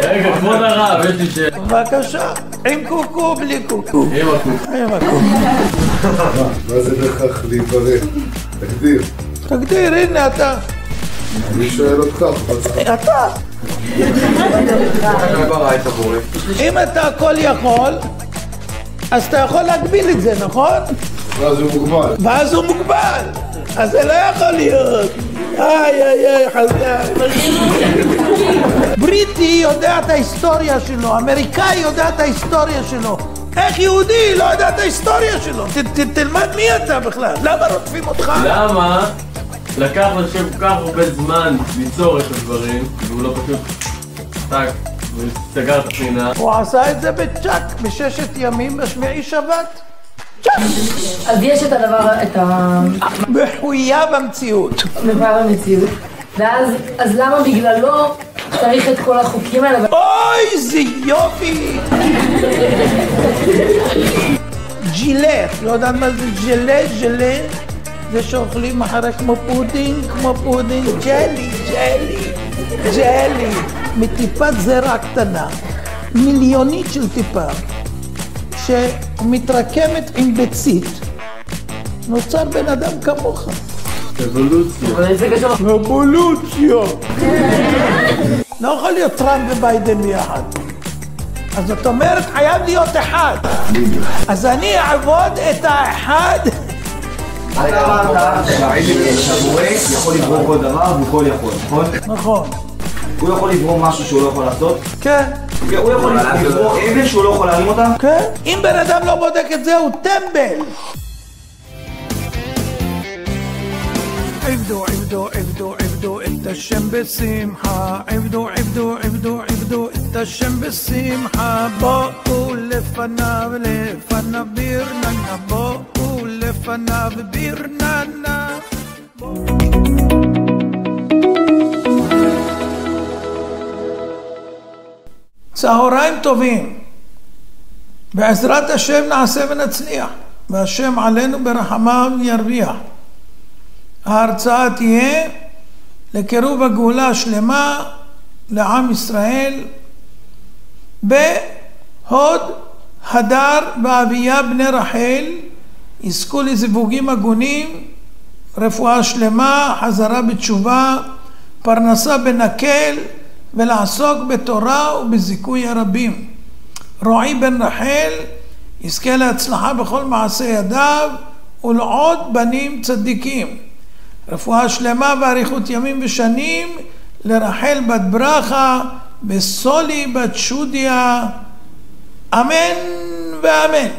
רגע, כבוד הרב, יש לי שאלה. בבקשה, עם קוקו, בלי קוקו. עם הקוקו. עם הקוקו. מה זה בכך להיברך? תגדיר. תגדיר, הנה אתה. אני שואל אותך. אתה. אם אתה הכל יכול, אז אתה יכול להגביל את זה, נכון? ואז הוא מוגבל. ואז הוא מוגבל. אז זה לא יכול להיות. איי, חזק. בריטי יודע את ההיסטוריה שלו, אמריקאי יודע את ההיסטוריה שלו. איך יהודי לא יודע את ההיסטוריה שלו? תלמד מי אתה בכלל, למה רודפים אותך? למה לקח לשם כל כך הרבה זמן ליצור את הדברים, והוא לא פשוט טק וסגר את הפינה? הוא עשה את זה בצ'אק, בששת ימים, בשביעי שבת. צ'אק! אז יש את הדבר, מחויב המציאות. מחויב המציאות. ואז, אז למה בגללו צריך את כל החוקים האלה? אוי, זה יופי! ג'ילה, לא יודעת מה זה ג'ילה? זה שאוכלים אחרי כמו פודינג, ג'לי, מטיפת זרע קטנה, מיליונית של טיפה, שמתרקמת עם ביצית, נוצר בן אדם כמוך. אבולוציה. לא יכול להיות טראמפ וביידן ביחד. אז זאת אומרת, חייב להיות אחד. אז אני אעבוד את האחד. אתה אמרת שהבורא יכול לברוא כל דבר והוא יכול, נכון? נכון. הוא יכול לברוא משהו שהוא לא יכול לעשות? כן. הוא יכול לברוא אבן שהוא לא יכול להרים אותה? כן. אם בן אדם לא בודק את זה, הוא טמבל. עבדו את השם בשמחה, עבדו את השם בשמחה, בואו לפניו בירננה, בואו לפניו בירננה. צהריים טובים, בעזרת השם נעשה ונצליח, והשם עלינו ברחמיו ירוויח. ההרצאה תהיה לקירוב הגאולה השלמה לעם ישראל בהוד, הדר ואביה בני רחל, יזכו לזיווגים הגונים, רפואה שלמה, חזרה בתשובה, פרנסה בנקל ולעסוק בתורה ובזיכוי הרבים. רועי בן רחל יזכה להצלחה בכל מעשה ידיו ולעוד בנים צדיקים. רפואה שלמה ואריכות ימים ושנים לרחל בת ברכה בסולי בת שודיה, אמן ואמן.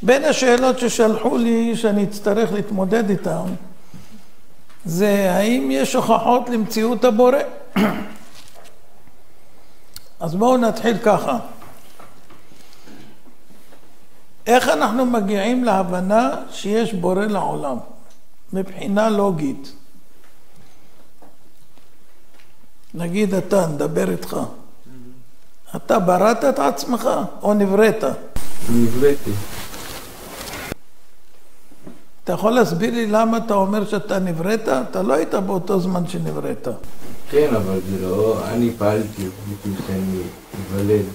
בין השאלות ששלחו לי שאני אצטרך להתמודד איתן, זה האם יש הוכחות למציאות הבורא. אז בואו נתחיל ככה. איך אנחנו מגיעים להבנה שיש בורא לעולם, מבחינה לוגית? נגיד אתה, נדבר איתך. אתה בראת את עצמך או נבראת? נבראתי. אתה יכול להסביר לי למה אתה אומר שאתה נבראת? אתה לא היית באותו זמן שנבראת. כן, אבל זה לא, אני פעלתי, שאני מבלד.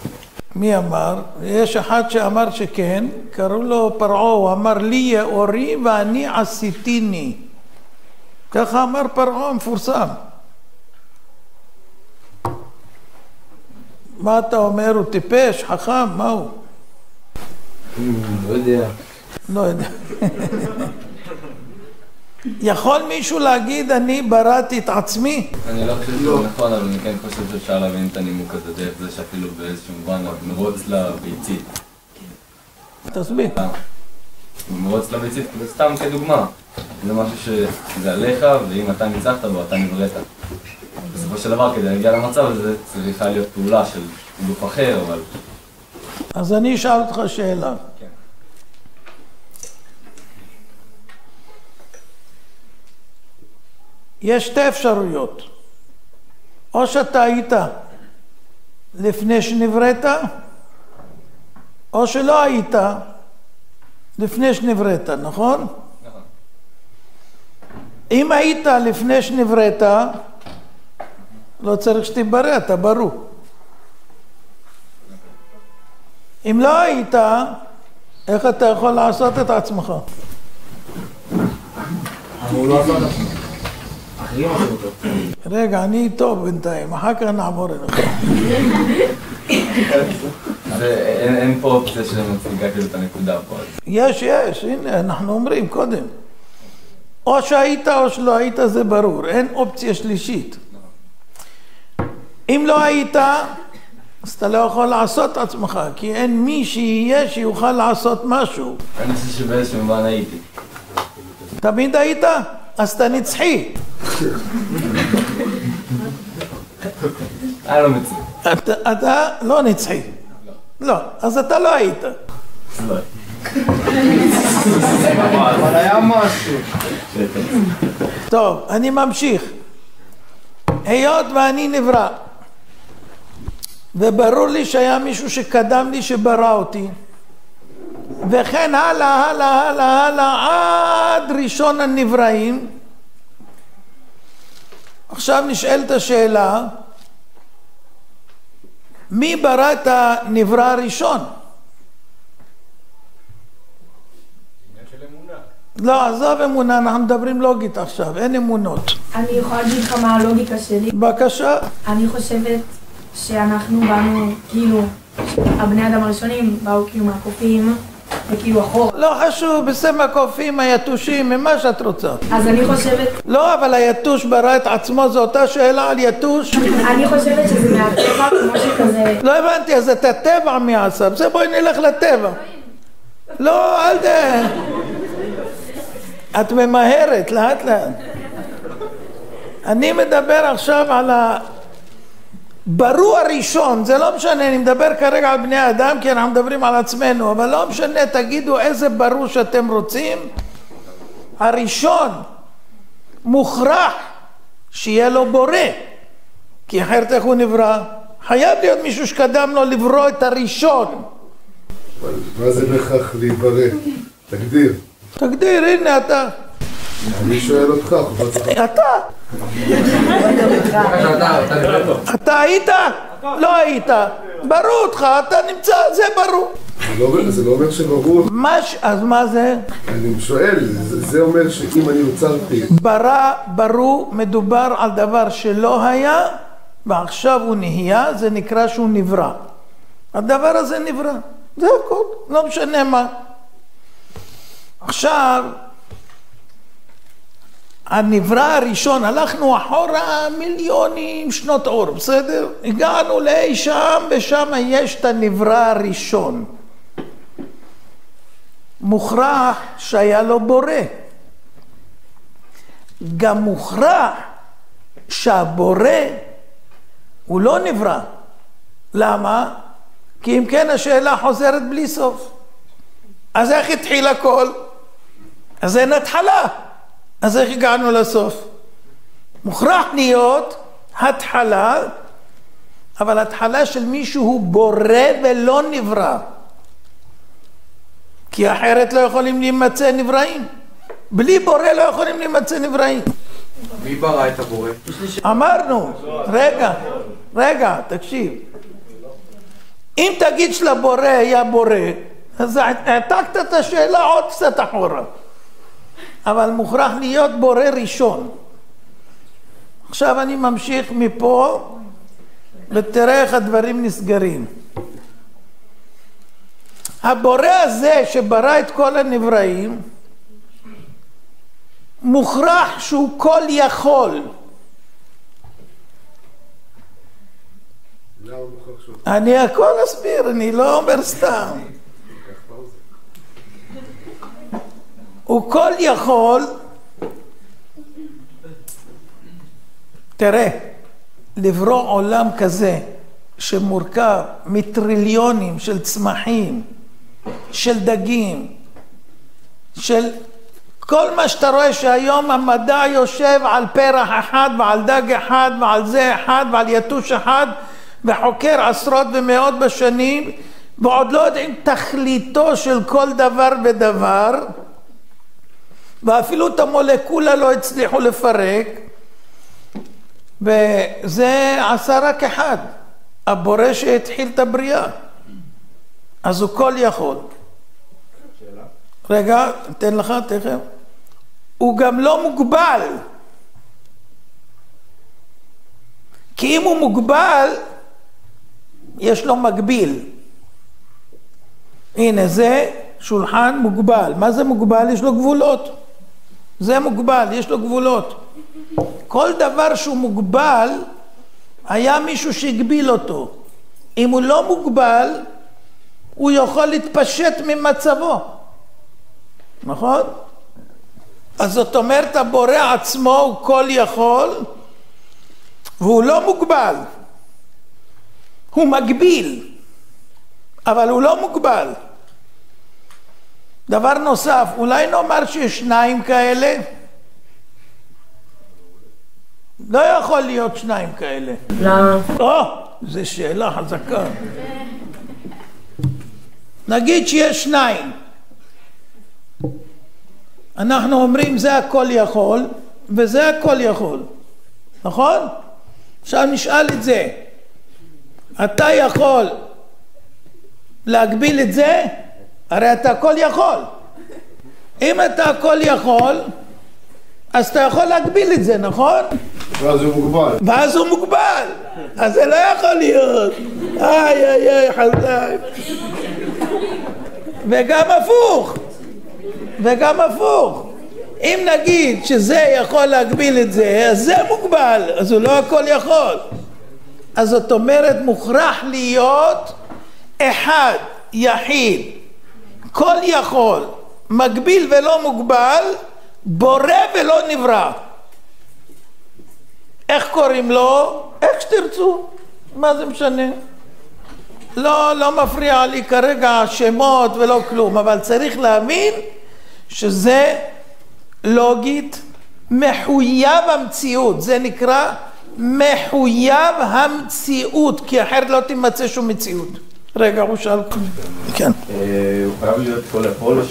מי אמר? יש אחד שאמר שכן, קראו לו פרעה, הוא אמר לי יאורי ואני עשיתיני. ככה אמר פרעה המפורסם. מה אתה אומר? הוא טיפש, חכם, מה הוא? לא יודע. לא יודע. יכול מישהו להגיד אני בראתי את עצמי? אני לא חושב שזה נכון, אבל אני כן חושב שאפשר להבין את הנימוק הזה דרך זה שאפילו באיזשהו מובן מרוץ לביצית. תסביר. מרוץ לביצית, זה סתם כדוגמה. זה משהו שזה עליך, ואם אתה ניצחת בו, אתה נבראת. בסופו של דבר, כדי להגיע למצב הזה, צריכה להיות פעולה של גוף אחר, אבל... אז אני אשאל אותך שאלה. כן. יש שתי אפשרויות. או שאתה היית לפני שנבראת, או שלא היית לפני שנבראת, נכון? נכון. אם היית לפני שנבראת, לא צריך שתיברא, אתה ברור. אם לא היית, איך אתה יכול לעשות את עצמך? הוא לא עשה את עצמו. אחרים עשו אותו. רגע, אני טוב בינתיים, אחר כך נעבור אליך. אין פה אופציה שמציגה כאילו את הנקודה פה. יש, הנה, אנחנו אומרים קודם. או שהיית או שלא היית, זה ברור, אין אופציה שלישית. אם לא היית, אז אתה לא יכול לעשות את עצמך, כי אין מי שיהיה שיוכל לעשות משהו. אני חושב שבאיזשהו מובן הייתי. תמיד היית? אז אתה נצחי. לא מצליח. אתה לא נצחי. לא, אז אתה לא היית. לא. אבל היה משהו. טוב, אני ממשיך. היות ואני נברא, וברור לי שהיה מישהו שקדם לי שברא אותי, וכן הלאה עד ראשון הנבראים. עכשיו נשאלת השאלה, מי ברא את הנברא הראשון? לא, עזוב אמונה, אנחנו מדברים לוגית עכשיו, אין אמונות. אני יכולה להגיד לך מה הלוגיקה שלי? בבקשה. אני חושבת שאנחנו באנו, כאילו, הבני אדם הראשונים באו כאילו מהקופים, וכאילו אחורה. לא חשוב, בסם הקופים, היתושים, ממה שאת רוצה. אז אני חושבת... לא, אבל היתוש ברא את עצמו, זו אותה שאלה על יתוש. אני חושבת שזה מהטבע, כמו שכזה... לא הבנתי, אז את הטבע מי עשה? בסדר, בואי נלך לטבע. לא, אל ת... את ממהרת, לאט לאט. אני מדבר עכשיו על הברוא הראשון, זה לא משנה, אני מדבר כרגע על בני אדם, כי אנחנו מדברים על עצמנו, אבל לא משנה, תגידו איזה ברוא שאתם רוצים. הראשון מוכרח שיהיה לו בורא, כי אחרת איך הוא נברא? חייב להיות מישהו שקדם לו לברוא את הראשון. מה זה בכך להיברא? תגדיר. תגדיר, הנה אתה. אני שואל אותך, אתה. אתה היית? לא היית. ברור אותך, אתה נמצא, זה ברור. זה לא אומר שברור. אז מה זה? אני שואל, זה אומר שאם אני יוצרתי... ברור, מדובר על דבר שלא היה, ועכשיו הוא נהיה, זה נקרא שהוא נברא. הדבר הזה נברא. זה הכל, לא משנה מה. עכשיו, הנברא הראשון, הלכנו אחורה מיליונים שנות אור, בסדר? הגענו לאי שם, ושם יש את הנברא הראשון. מוכרח שהיה לו בורא. גם מוכרח שהבורא הוא לא נברא. למה? כי אם כן השאלה חוזרת בלי סוף. אז איך התחיל הכל? אז אין התחלה. אז איך הגענו לסוף? מוכרח להיות התחלה, אבל התחלה של מישהו הוא בורא ולא נברא. כי אחרת לא יכולים להימצא נבראים. בלי בורא לא יכולים להימצא נבראים. מי ברא את הבורא? אמרנו, רגע, תקשיב. אם תגיד שלבורא היה בורא, אז העתקת את השאלה עוד קצת אחורה. אבל מוכרח להיות בורא ראשון. עכשיו אני ממשיך מפה, ותראה איך הדברים נסגרים. הבורא הזה שברא את כל הנבראים, מוכרח שהוא כל יכול. אני הכל אסביר, אני לא אומר סתם. הוא כל יכול. תראה, לברוא עולם כזה שמורכב מטריליונים של צמחים, של דגים, של כל מה שאתה רואה שהיום המדע יושב על פרח אחד ועל דג אחד ועל זה אחד ועל יתוש אחד וחוקר עשרות ומאות בשנים ועוד לא יודעים תכליתו של כל דבר ודבר, ואפילו את המולקולה לא הצליחו לפרק. וזה עשה רק אחד, הבורא שהתחיל את הבריאה. אז הוא כל יכול. רגע, אתן לך תכף. הוא גם לא מוגבל. כי אם הוא מוגבל, יש לו מגביל. הנה, זה שולחן מוגבל. מה זה מוגבל? יש לו גבולות. זה מוגבל, יש לו גבולות. כל דבר שהוא מוגבל, היה מישהו שהגביל אותו. אם הוא לא מוגבל, הוא יכול להתפשט ממצבו. נכון? אז זאת אומרת, הבורא עצמו הוא כל יכול, והוא לא מוגבל. הוא מגביל, אבל הוא לא מוגבל. דבר נוסף, אולי נאמר שיש שניים כאלה? לא יכול להיות שניים כאלה. למה? זו שאלה חזקה. נגיד שיש שניים. אנחנו אומרים זה הכל יכול, וזה הכל יכול. נכון? עכשיו נשאל את זה. אתה יכול להגביל את זה? הרי אתה הכל יכול. אם אתה הכל יכול, אז אתה יכול להגביל את זה, נכון? ואז הוא מוגבל. ואז הוא מוגבל. אז זה לא יכול להיות. איי, חזק. וגם הפוך. וגם הפוך. אם נגיד שזה יכול להגביל את זה, אז זה מוגבל. אז הוא לא הכל יכול. אז זאת אומרת, מוכרח להיות אחד, יחיד, כל יכול, מגביל ולא מוגבל, בורא ולא נברא. איך קוראים לו? איך שתרצו. מה זה משנה? לא מפריע לי כרגע שמות ולא כלום, אבל צריך להבין שזה לוגית מחויב המציאות. זה נקרא מחויב המציאות, כי אחרת לא תימצא שום מציאות. רגע, הוא שאל. כן. הוא חייב להיות כל יכול, או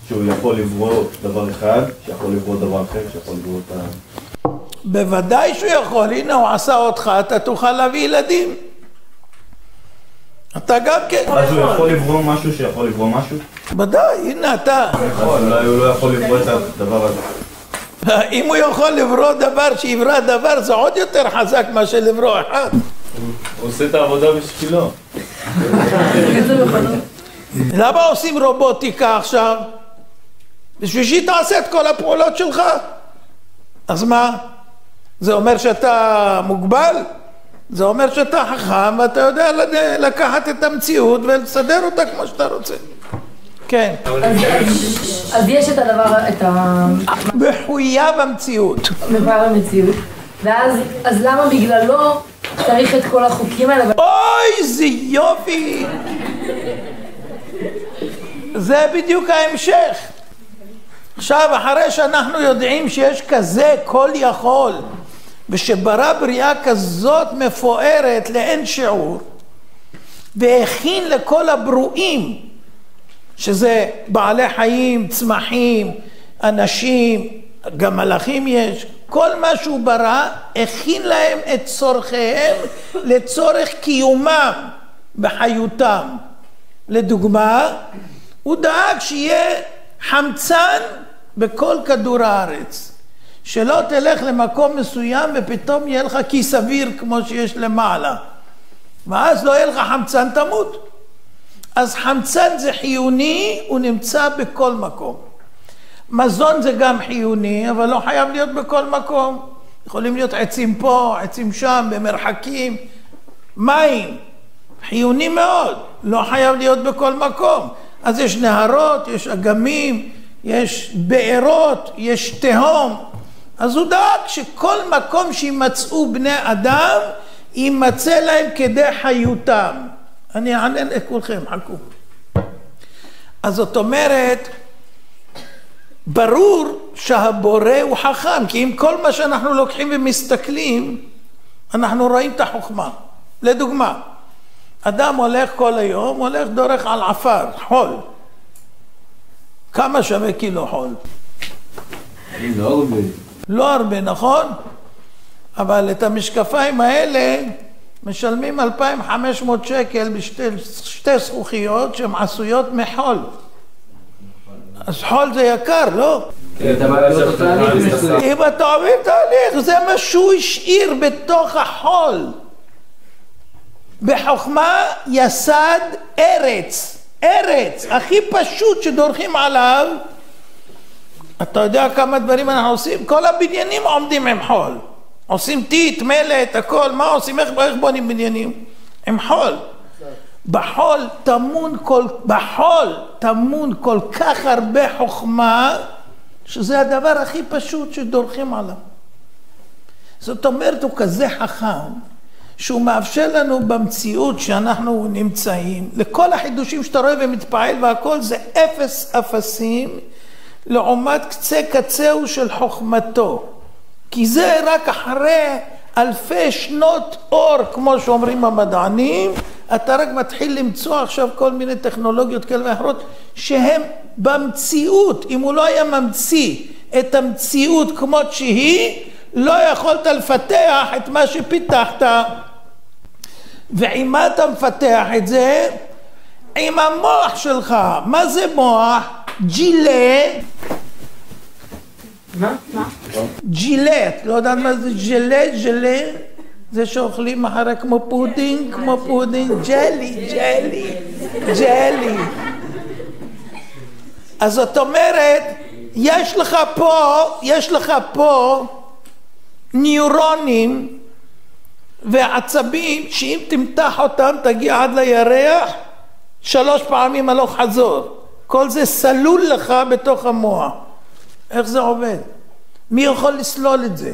שהוא יכול לברוא דבר אחד, שיכול לברוא דבר אחר, שיכול לברוא את ה... בוודאי שהוא יכול. הנה הוא עשה אותך, אתה תוכל להביא ילדים. אתה גם כן. אז הוא יכול לברוא משהו שיכול לברוא משהו? ודאי, הנה אתה. אולי הוא לא יכול לברוא את הדבר הזה. אם הוא יכול לברוא דבר שיברא דבר, זה עוד יותר חזק מאשר לברוא אחד. הוא עושה את העבודה בשבילו. למה עושים רובוטיקה עכשיו? בשביל שהיא תעשה את כל הפעולות שלך. אז מה? זה אומר שאתה מוגבל? זה אומר שאתה חכם ואתה יודע לקחת את המציאות ולסדר אותה כמו שאתה רוצה. כן. אז יש את הדבר, מחויב המציאות. מחויב המציאות. ואז, אז למה בגללו צריך את כל החוקים האלה? אוי, זה יופי! זה בדיוק ההמשך. עכשיו, אחרי שאנחנו יודעים שיש כזה כל יכול, ושברא בריאה כזאת מפוארת לאין שיעור, והכין לכל הברואים, שזה בעלי חיים, צמחים, אנשים, גם מלאכים יש, כל מה שהוא ברא, הכין להם את צורכיהם לצורך קיומם בחיותם. לדוגמה, הוא דאג שיהיה חמצן בכל כדור הארץ. שלא תלך למקום מסוים ופתאום יהיה לך כיס אוויר כמו שיש למעלה. ואז לא יהיה לך חמצן, תמות. אז חמצן זה חיוני, הוא נמצא בכל מקום. מזון זה גם חיוני, אבל לא חייב להיות בכל מקום. יכולים להיות עצים פה, עצים שם, במרחקים. מים, חיוני מאוד, לא חייב להיות בכל מקום. אז יש נהרות, יש אגמים, יש בארות, יש תהום. אז הוא דאג שכל מקום שימצאו בני אדם, יימצא להם כדי חיותם. אני אענה לכולכם, חכו. אז זאת אומרת, ברור שהבורא הוא חכם, כי אם כל מה שאנחנו לוקחים ומסתכלים, אנחנו רואים את החוכמה. לדוגמה, אדם הולך כל היום, הולך דורך על עפר, חול. כמה שווה קילו חול? לא הרבה. לא הרבה, נכון? אבל את המשקפיים האלה משלמים 2,500 שקל בשתי זכוכיות שהן עשויות מחול. אז חול זה יקר, לא? אם אתה עובר תהליך, זה מה שהוא השאיר בתוך החול. בחוכמה יסד ארץ, ארץ, הכי פשוט שדורכים עליו. אתה יודע כמה דברים אנחנו עושים? כל הבניינים עומדים עם חול. עושים טיט, מלט, הכל, מה עושים? איך בונים בניינים? עם חול. בחול טמון כל כך הרבה חוכמה, שזה הדבר הכי פשוט שדורכים עליו. זאת אומרת, הוא כזה חכם, שהוא מאפשר לנו במציאות שאנחנו נמצאים, לכל החידושים שאתה רואה ומתפעל והכל, זה אפס אפסים, לעומת קצה קצהו של חוכמתו. כי זה רק אחרי אלפי שנות אור, כמו שאומרים המדענים, אתה רק מתחיל למצוא עכשיו כל מיני טכנולוגיות כאלה ואחרות, שהם במציאות, אם הוא לא היה ממציא את המציאות כמות שהיא, לא יכולת לפתח את מה שפיתחת. ועם מה אתה מפתח את זה? עם המוח שלך. מה זה מוח? ג'ילה. מה? ג'ילט, לא יודעת מה זה ג'לה? ג'לה זה שאוכלים אחרי כמו פודינג, ג'לי. אז זאת אומרת, יש לך פה ניורונים ועצבים שאם תמתח אותם תגיע עד לירח 3 פעמים הלוך חזור. כל זה סלול לך בתוך המוח. איך זה עובד? מי יכול לסלול את זה?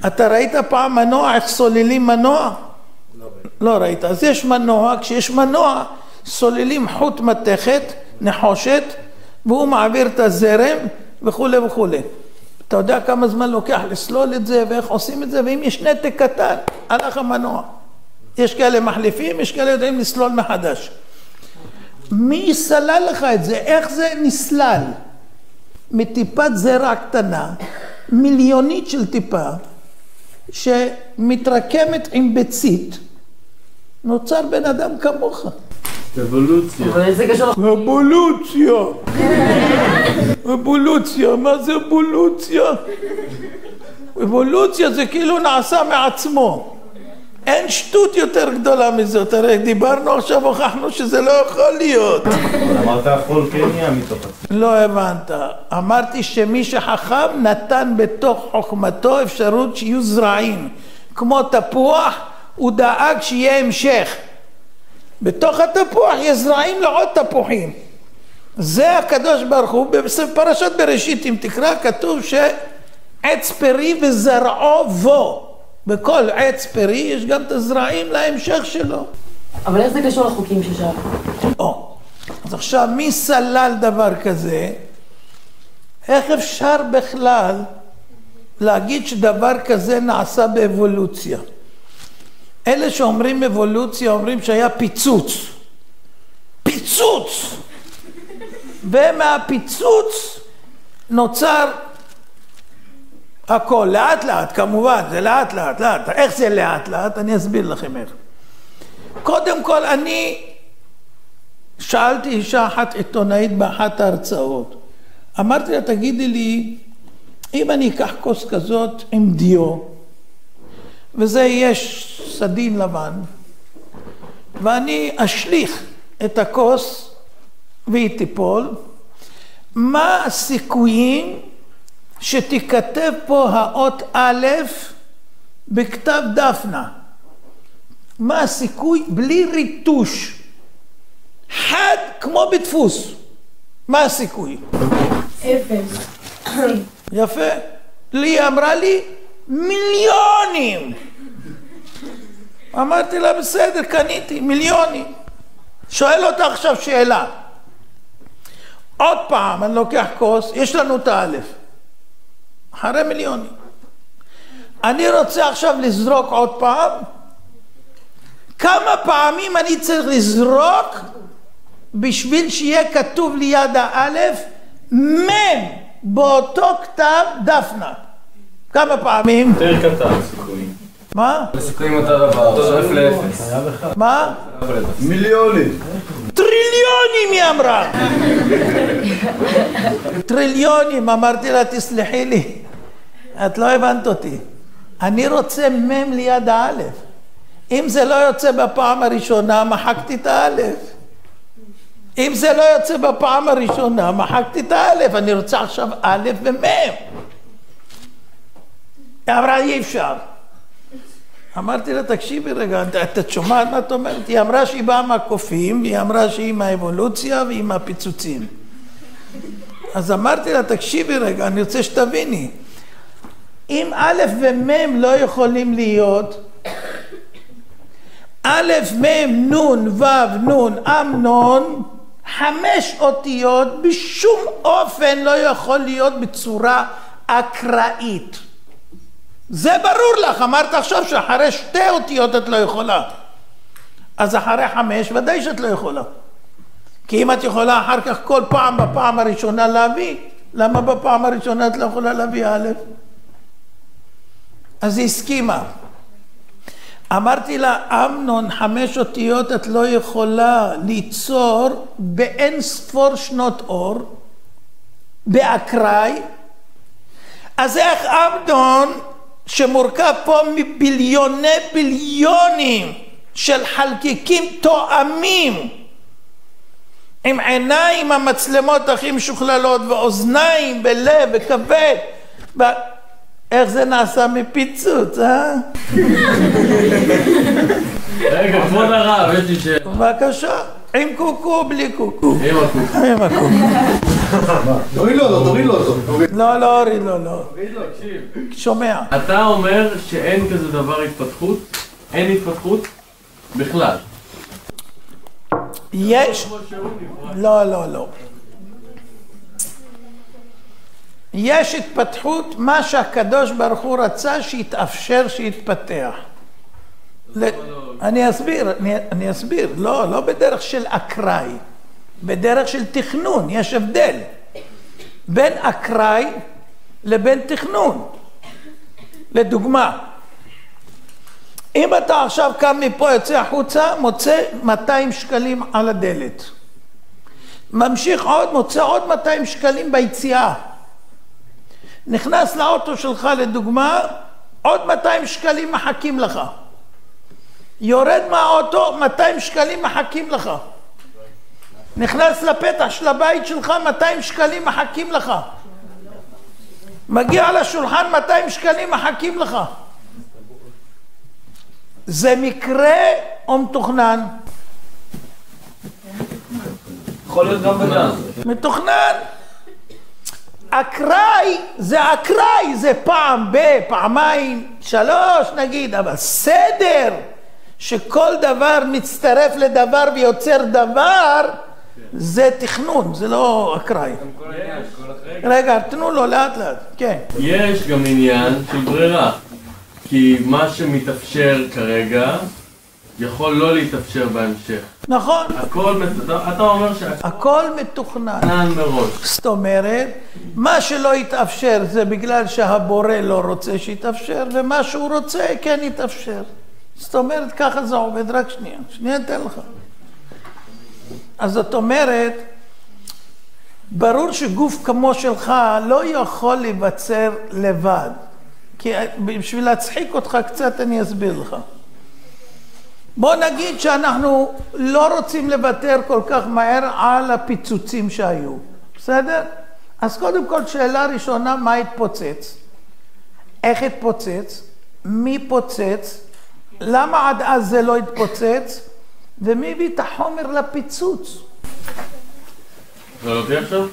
אתה ראית פעם מנוע, איך סוללים מנוע? לא ראית. אז יש מנוע, כשיש מנוע, סוללים חוט מתכת, נחושת, והוא מעביר את הזרם וכו' וכו'. אתה יודע כמה זמן לוקח לסלול את זה ואיך עושים את זה, ואם יש נתק קטן, הלך המנוע. יש כאלה מחליפים, יש כאלה יודעים לסלול מחדש. מי סלל לך את זה? איך זה נסלל? מטיפת זרע קטנה, מיליונית של טיפה, שמתרקמת עם ביצית, נוצר בן אדם כמוך. אבולוציה. אבולוציה, מה זה אבולוציה? אבולוציה זה כאילו נעשה מעצמו. אין שטות יותר גדולה מזאת. הרי דיברנו עכשיו, הוכחנו שזה לא יכול להיות. אמרת הכל כן נהיה מתוך עצמו. לא הבנת. אמרתי שמי שחכם נתן בתוך חוכמתו אפשרות שיהיו זרעים. כמו תפוח, הוא דאג שיהיה המשך. בתוך התפוח יש זרעים לעוד תפוחים. זה הקדוש ברוך הוא. בפרשת בראשית, אם תקרא, כתוב שעץ פרי וזרעו בו. בכל עץ פרי יש גם את הזרעים להמשך שלו. אבל איך זה קשור לחוקים ששאלת? אז עכשיו, מי סלל דבר כזה? איך אפשר בכלל להגיד שדבר כזה נעשה באבולוציה? אלה שאומרים אבולוציה אומרים שהיה פיצוץ! ומהפיצוץ נוצר הכל, לאט לאט, כמובן, זה לאט לאט. איך זה לאט לאט? אני אסביר לכם איך. קודם כל, אני שאלתי אישה אחת עיתונאית באחת ההרצאות. אמרתי לה, תגידי לי, אם אני אקח כוס כזאת עם דיו, וזה יש סדין לבן, ואני אשליך את הכוס והיא תיפול, מה הסיכויים שתיכתב פה האות א' בכתב דפנה? מה הסיכוי? בלי ריטוש, חד כמו בדפוס. מה הסיכוי? 0. יפה. לי אמרה לי מיליונים. אמרתי לה בסדר, קניתי מיליונים. שואל אותה עכשיו שאלה. עוד פעם אני לוקח כוס, יש לנו את האלף, אחרי מיליונים. אני רוצה עכשיו לזרוק עוד פעם. כמה פעמים אני צריך לזרוק בשביל שיהיה כתוב ליד האלף מם באותו כתב דפנה? כמה פעמים? יותר קטן סיכויים. מה? הסיכויים אותו דבר, שואף לאפס. מה? מיליונים. טריליונים היא אמרה. טריליונים, אמרתי לה, תסלחי לי, את לא הבנת אותי. אני רוצה מם ליד האלף. אם זה לא יוצא בפעם הראשונה, מחקתי את האלף. אם זה לא יוצא בפעם הראשונה, מחקתי את האלף. אני רוצה עכשיו אלף ומם. היא אמרה, אי אפשר. אמרתי לה, תקשיבי רגע, את שומעת מה את אומרת? היא אמרה שהיא באה מהקופים, והיא אמרה שהיא מהאבולוציה והיא מהפיצוצים. אז אמרתי לה, תקשיבי רגע, אני רוצה שתביני. אם א' ומ' לא יכולים להיות, א', מ', נ', ו', נ', אמנון, 5 אותיות בשום אופן לא יכול להיות בצורה אקראית. זה ברור לך, אמרת עכשיו שאחרי 2 אותיות את לא יכולה. אז אחרי 5 ודאי שאת לא יכולה. כי אם את יכולה אחר כך כל פעם בפעם הראשונה להביא, למה בפעם הראשונה את לא יכולה להביא א'? אז היא הסכימה. אמרתי לה, אמנון, 5 אותיות את לא יכולה ליצור באין ספור שנות אור, באקראי. אז איך אמנון, שמורכב פה מביליוני ביליונים של חלקיקים תואמים, עם עיניים המצלמות הכי משוכללות, ואוזניים בלב וכבד, איך זה נעשה מפיצוץ, אה? רגע, כבוד הרב, יש לי שאלה. בבקשה, עם קוקו בלי קוקו. עם הקוקו. עם הקוקו. תוריד לו אותו, תוריד לו אותו. לא, לא, אורי, לא, לא. תקשיב. שומע. אתה אומר שאין כזה דבר התפתחות? אין התפתחות? בכלל. יש. לא, לא, לא. יש התפתחות, מה שהקדוש ברוך הוא רצה שיתאפשר שיתפתח. אני אסביר, לא בדרך של אקראי, בדרך של תכנון. יש הבדל בין אקראי לבין תכנון. לדוגמה, אם אתה עכשיו קם מפה, יוצא החוצה, מוצא 200 שקלים על הדלת, ממשיך עוד, מוצא עוד 200 שקלים ביציאה, נכנס לאוטו שלך לדוגמה, עוד 200 שקלים מחכים לך, יורד מהאוטו, 200 שקלים מחכים לך, נכנס לפתח של הבית שלך, 200 שקלים מחכים לך, מגיע לשולחן, 200 שקלים מחכים לך. זה מקרה או מתוכנן? יכול להיות גם וגם. מתוכנן. אקראי זה אקראי, זה פעם פעמיים, 3 נגיד, אבל סדר שכל דבר מצטרף לדבר ויוצר דבר, זה תכנון, זה לא אקראי. רגע, תנו לו לאט לאט, כן. יש גם עניין של ברירה, כי מה שמתאפשר כרגע יכול לא להתאפשר בהמשך. נכון. אתה אומר הכל מתוכנן. מתוכנן מראש. זאת אומרת, מה שלא יתאפשר זה בגלל שהבורא לא רוצה שיתאפשר, ומה שהוא רוצה כן יתאפשר. זאת אומרת, ככה זה עובד. רק שנייה אתן לך. אז זאת אומרת, ברור שגוף כמו שלך לא יכול להיווצר לבד. כי בשביל להצחיק אותך קצת אני אסביר לך. בוא נגיד שאנחנו לא רוצים לוותר כל כך מהר על הפיצוצים שהיו. בסדר? אז קודם כל שאלה ראשונה, מה התפוצץ? איך התפוצץ? מי פוצץ? למה עד אז זה לא התפוצץ? ומי הביא את החומר לפיצוץ? זה לא תהיה עכשיו?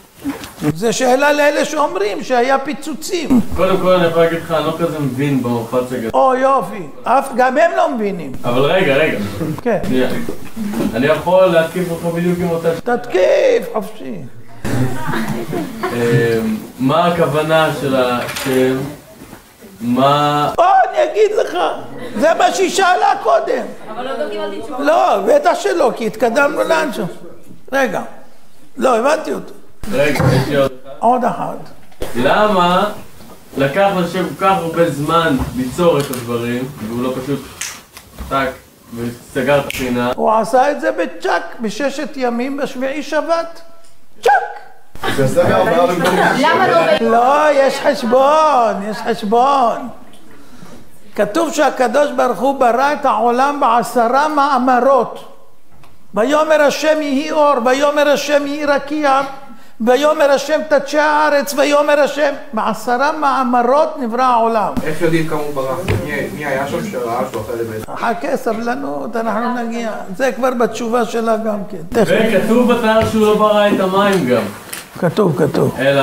זה שאלה לאלה שאומרים שהיה פיצוצים. קודם כל אני יכול להגיד לך, אני לא כזה מבין במופץ הגדול. או יופי, גם הם לא מבינים. אבל רגע. כן. אני יכול להתקיף אותך בדיוק עם אותה... תתקיף, חופשי. מה הכוונה של השם? מה... אני אגיד לך, זה מה שהיא שאלה קודם. אבל לא קיבלתי תשובה. לא, בטח שלא, כי התקדמנו לאנשהו. רגע, לא, הבנתי אותו. רגע, יש לי עוד... עוד אחד. למה לקח לשם כל כך הרבה זמן ליצור את הדברים, והוא לא פשוט טק וסגר את הפינה. הוא עשה את זה בצ'ק, בששת ימים, בשביעי שבת. צ'ק! למה לא? לא, יש חשבון, יש חשבון. כתוב שהקדוש ברוך הוא ברא את העולם ב10 מאמרות. ויאמר השם יהי אור, ויאמר השם יהי רקיע, ויאמר השם תדשי הארץ, ויאמר השם. ב10 מאמרות נברא העולם. איך יודעים כמה הוא ברא? מי היה שם שראה שהוא אוכל לבית? חכה, סבלנות, אנחנו נגיע. זה כבר בתשובה שלה גם כן. וכתוב בתנ"ך שהוא לא ברא את המים גם. כתוב. אלא,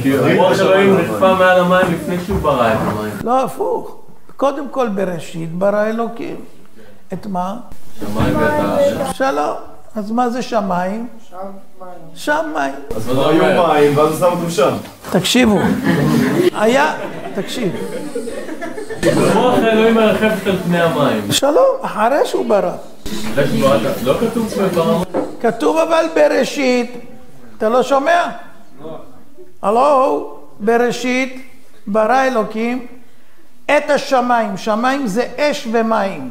כי רוח אלוהים נכפה מעל המים לפני שהוא ברא את המים. לא, הפוך. קודם כל בראשית ברא אלוקים. את מה? שמיים ואתה... שלום. אז מה זה שמיים? שמיים. אז לא היו מים, ואז הוא שם אותם שם. תקשיבו. תקשיב. רוח אלוהים מרחפת על פני המים. שלום, אחרי שהוא ברא. לא כתוב שברא. כתוב אבל בראשית. אתה לא שומע? הלו, בראשית ברא אלוקים את השמיים. שמיים זה אש ומים.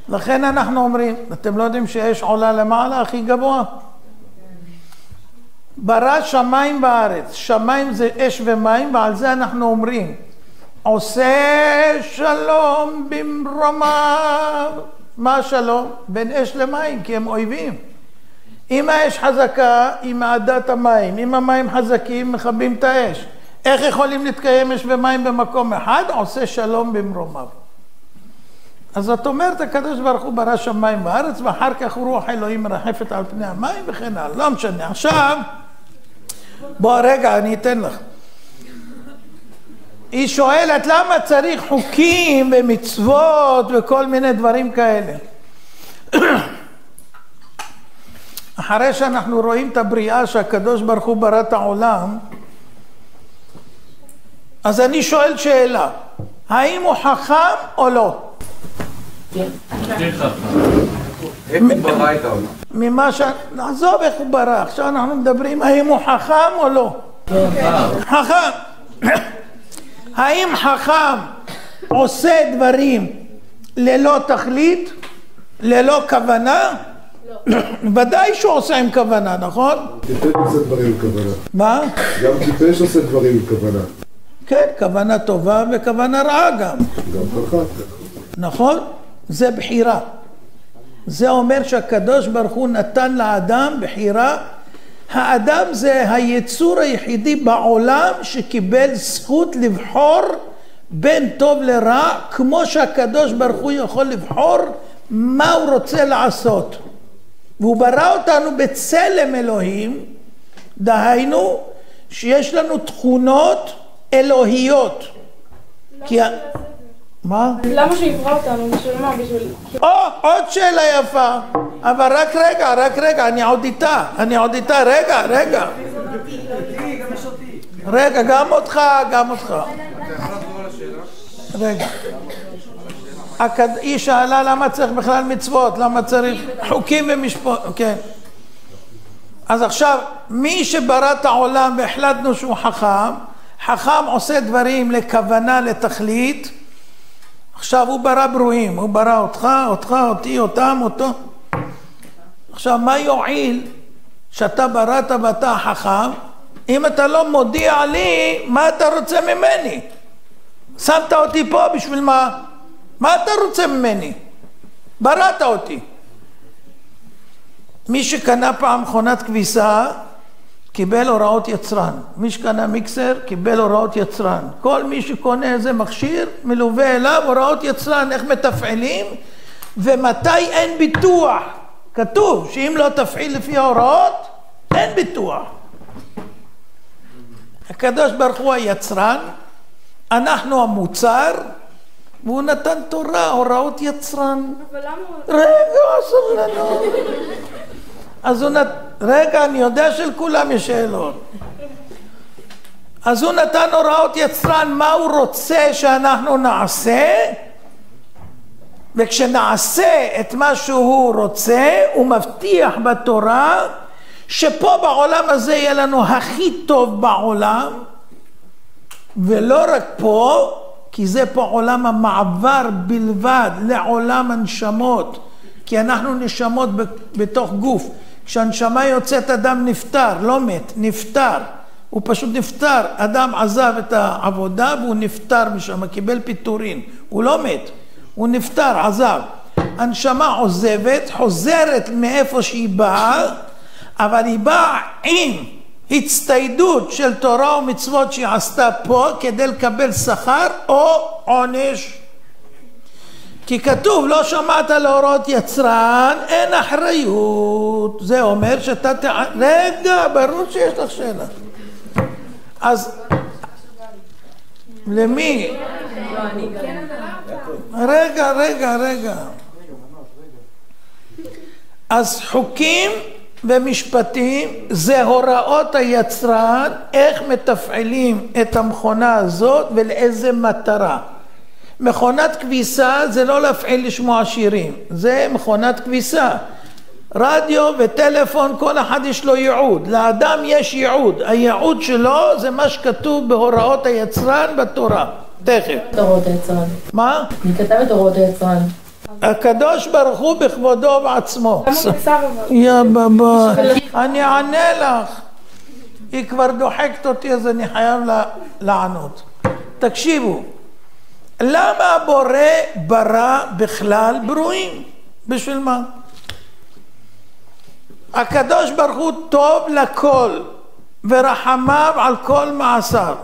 לכן אנחנו אומרים, אתם לא יודעים שאש עולה למעלה הכי גבוה? ברא שמיים בארץ. שמיים זה אש ומים, ועל זה אנחנו אומרים עושה שלום במרומיו. מה השלום? בין אש למים, כי הם אויבים. אם האש חזקה, היא מעדת המים. אם המים חזקים, מכבים את האש. איך יכולים להתקיים אש ומים במקום אחד? עושה שלום במרומיו. אז זאת אומרת, הקדוש ברוך הוא ברא שמיים בארץ, ואחר כך רוח אלוהים מרחפת על פני המים וכן הלאה. לא משנה. עכשיו, בוא רגע, אני אתן לך. היא שואלת למה צריך חוקים ומצוות וכל מיני דברים כאלה. אחרי שאנחנו רואים את הבריאה שהקדוש ברוך הוא ברא את העולם, אז אני שואל שאלה, האם הוא חכם או לא? איך הוא ברא את העולם? ממה נעזוב איך הוא ברא, עכשיו אנחנו מדברים האם הוא חכם או לא? חכם. האם חכם עושה דברים ללא תכלית, ללא כוונה? ודאי שהוא עושה עם כוונה, נכון? טיפש עושה דברים עם כוונה. מה? גם טיפש עושה דברים עם כוונה. כן, כוונה טובה וכוונה רעה גם. גם חכם. נכון? זה בחירה. זה אומר שהקדוש ברוך הוא נתן לאדם בחירה. האדם זה היצור היחידי בעולם שקיבל זכות לבחור בין טוב לרע, כמו שהקדוש ברוך הוא יכול לבחור מה הוא רוצה לעשות. והוא ברא אותנו בצלם אלוהים, דהיינו שיש לנו תכונות אלוהיות. מה? למה שיברא אותנו? בשביל מה? בשביל... עוד שאלה יפה. אבל רק רגע, אני עוד איתה, רגע, גם אותך. רגע. היא שאלה למה צריך בכלל מצוות, למה צריך חוקים ומשפט, כן. אז עכשיו, מי שברא את העולם והחלטנו שהוא חכם עושה דברים לכוונה, לתכלית. עכשיו הוא ברא ברואים, הוא ברא אותך, אותי, אותם, אותו. עכשיו מה יועיל שאתה בראת ואתה חכם, אם אתה לא מודיע לי מה אתה רוצה ממני? שמת אותי פה בשביל מה? מה אתה רוצה ממני? בראת אותי. מי שקנה פעם מכונת כביסה קיבל הוראות יצרן. מי שקנה מיקסר קיבל הוראות יצרן. כל מי שקונה איזה מכשיר מלווה אליו הוראות יצרן, איך מתפעלים ומתי אין ביטוח. כתוב שאם לא תפעיל לפי ההוראות אין ביטוח. הקדוש ברוך הוא היצרן, אנחנו המוצר, והוא נתן תורה, הוראות יצרן. אבל למה הוא... רגע, סבלנות. אז הוא רגע, אני יודע שלכולם יש שאלות. אז הוא נתן הוראות יצרן, מה הוא רוצה שאנחנו נעשה, וכשנעשה את מה שהוא רוצה, הוא מבטיח בתורה, שפה בעולם הזה יהיה לנו הכי טוב בעולם, ולא רק פה, כי זה פה עולם המעבר בלבד לעולם הנשמות, כי אנחנו נשמות בתוך גוף. כשהנשמה יוצאת אדם נפטר, לא מת, נפטר. הוא פשוט נפטר, אדם עזב את העבודה והוא נפטר משם, קיבל פיטורין. הוא לא מת, הוא נפטר, עזב. הנשמה עוזבת, חוזרת מאיפה שהיא באה, אבל היא באה עם הצטיידות של תורה ומצוות שהיא עשתה פה כדי לקבל שכר או עונש. כי כתוב לא שמעת להוראות יצרן, אין אחריות. זה אומר שאתה רגע, ברור שיש לך שאלה. אז למי? רגע. אז חוקים ומשפטים זה הוראות היצרן איך מתפעלים את המכונה הזאת ולאיזה מטרה. מכונת כביסה זה לא להפעיל לשמוע שירים, זה מכונת כביסה. רדיו וטלפון, כל אחד יש לו ייעוד. לאדם יש ייעוד, הייעוד שלו זה מה שכתוב בהוראות היצרן בתורה. תכף. הוראות היצרן. מה? מי כתב את הוראות היצרן? הקדוש ברוך הוא בכבודו ובעצמו. למה בשר אבל? יא בבא, אני אענה לך. היא כבר דוחקת אותי אז אני חייב לענות. תקשיבו, למה הבורא ברא בכלל ברואים? בשביל מה? הקדוש ברוך הוא טוב לכל ורחמיו על כל מעשיו.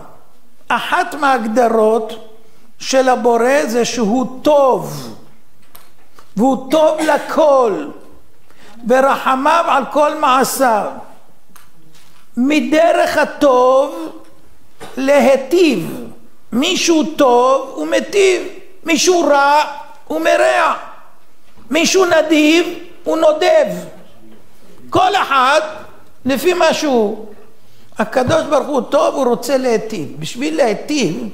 אחת מההגדרות של הבורא זה שהוא טוב, והוא טוב לכל ורחמיו על כל מעשיו. מדרך הטוב להטיב. מישהו טוב הוא מטיב, מישהו רע הוא מרע, מישהו נדיב הוא נודב. כל אחד לפי משהו. הקדוש ברוך הוא טוב, הוא רוצה להטיב. בשביל להטיב,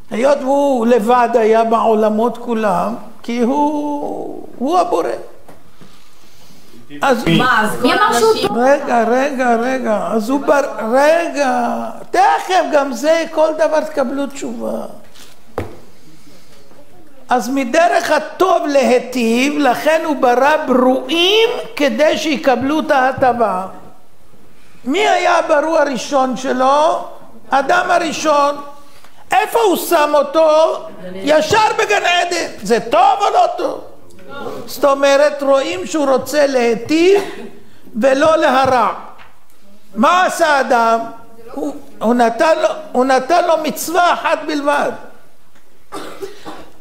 היות והוא לבד היה בעולמות כולם, כי הוא הבורא. אז מי אמר שהוא טוב? רגע, אז הוא רגע, תכף גם זה, כל דבר תקבלו תשובה. אז מדרך הטוב להטיב, לכן הוא ברא ברואים כדי שיקבלו את ההטבה. מי היה הברוא הראשון שלו? אדם הראשון. איפה הוא שם אותו? ישר בגן עדן. זה טוב או לא טוב? זאת אומרת, רואים שהוא רוצה להטיב ולא להרע. מה עשה אדם? הוא נתן לו מצווה אחת בלבד.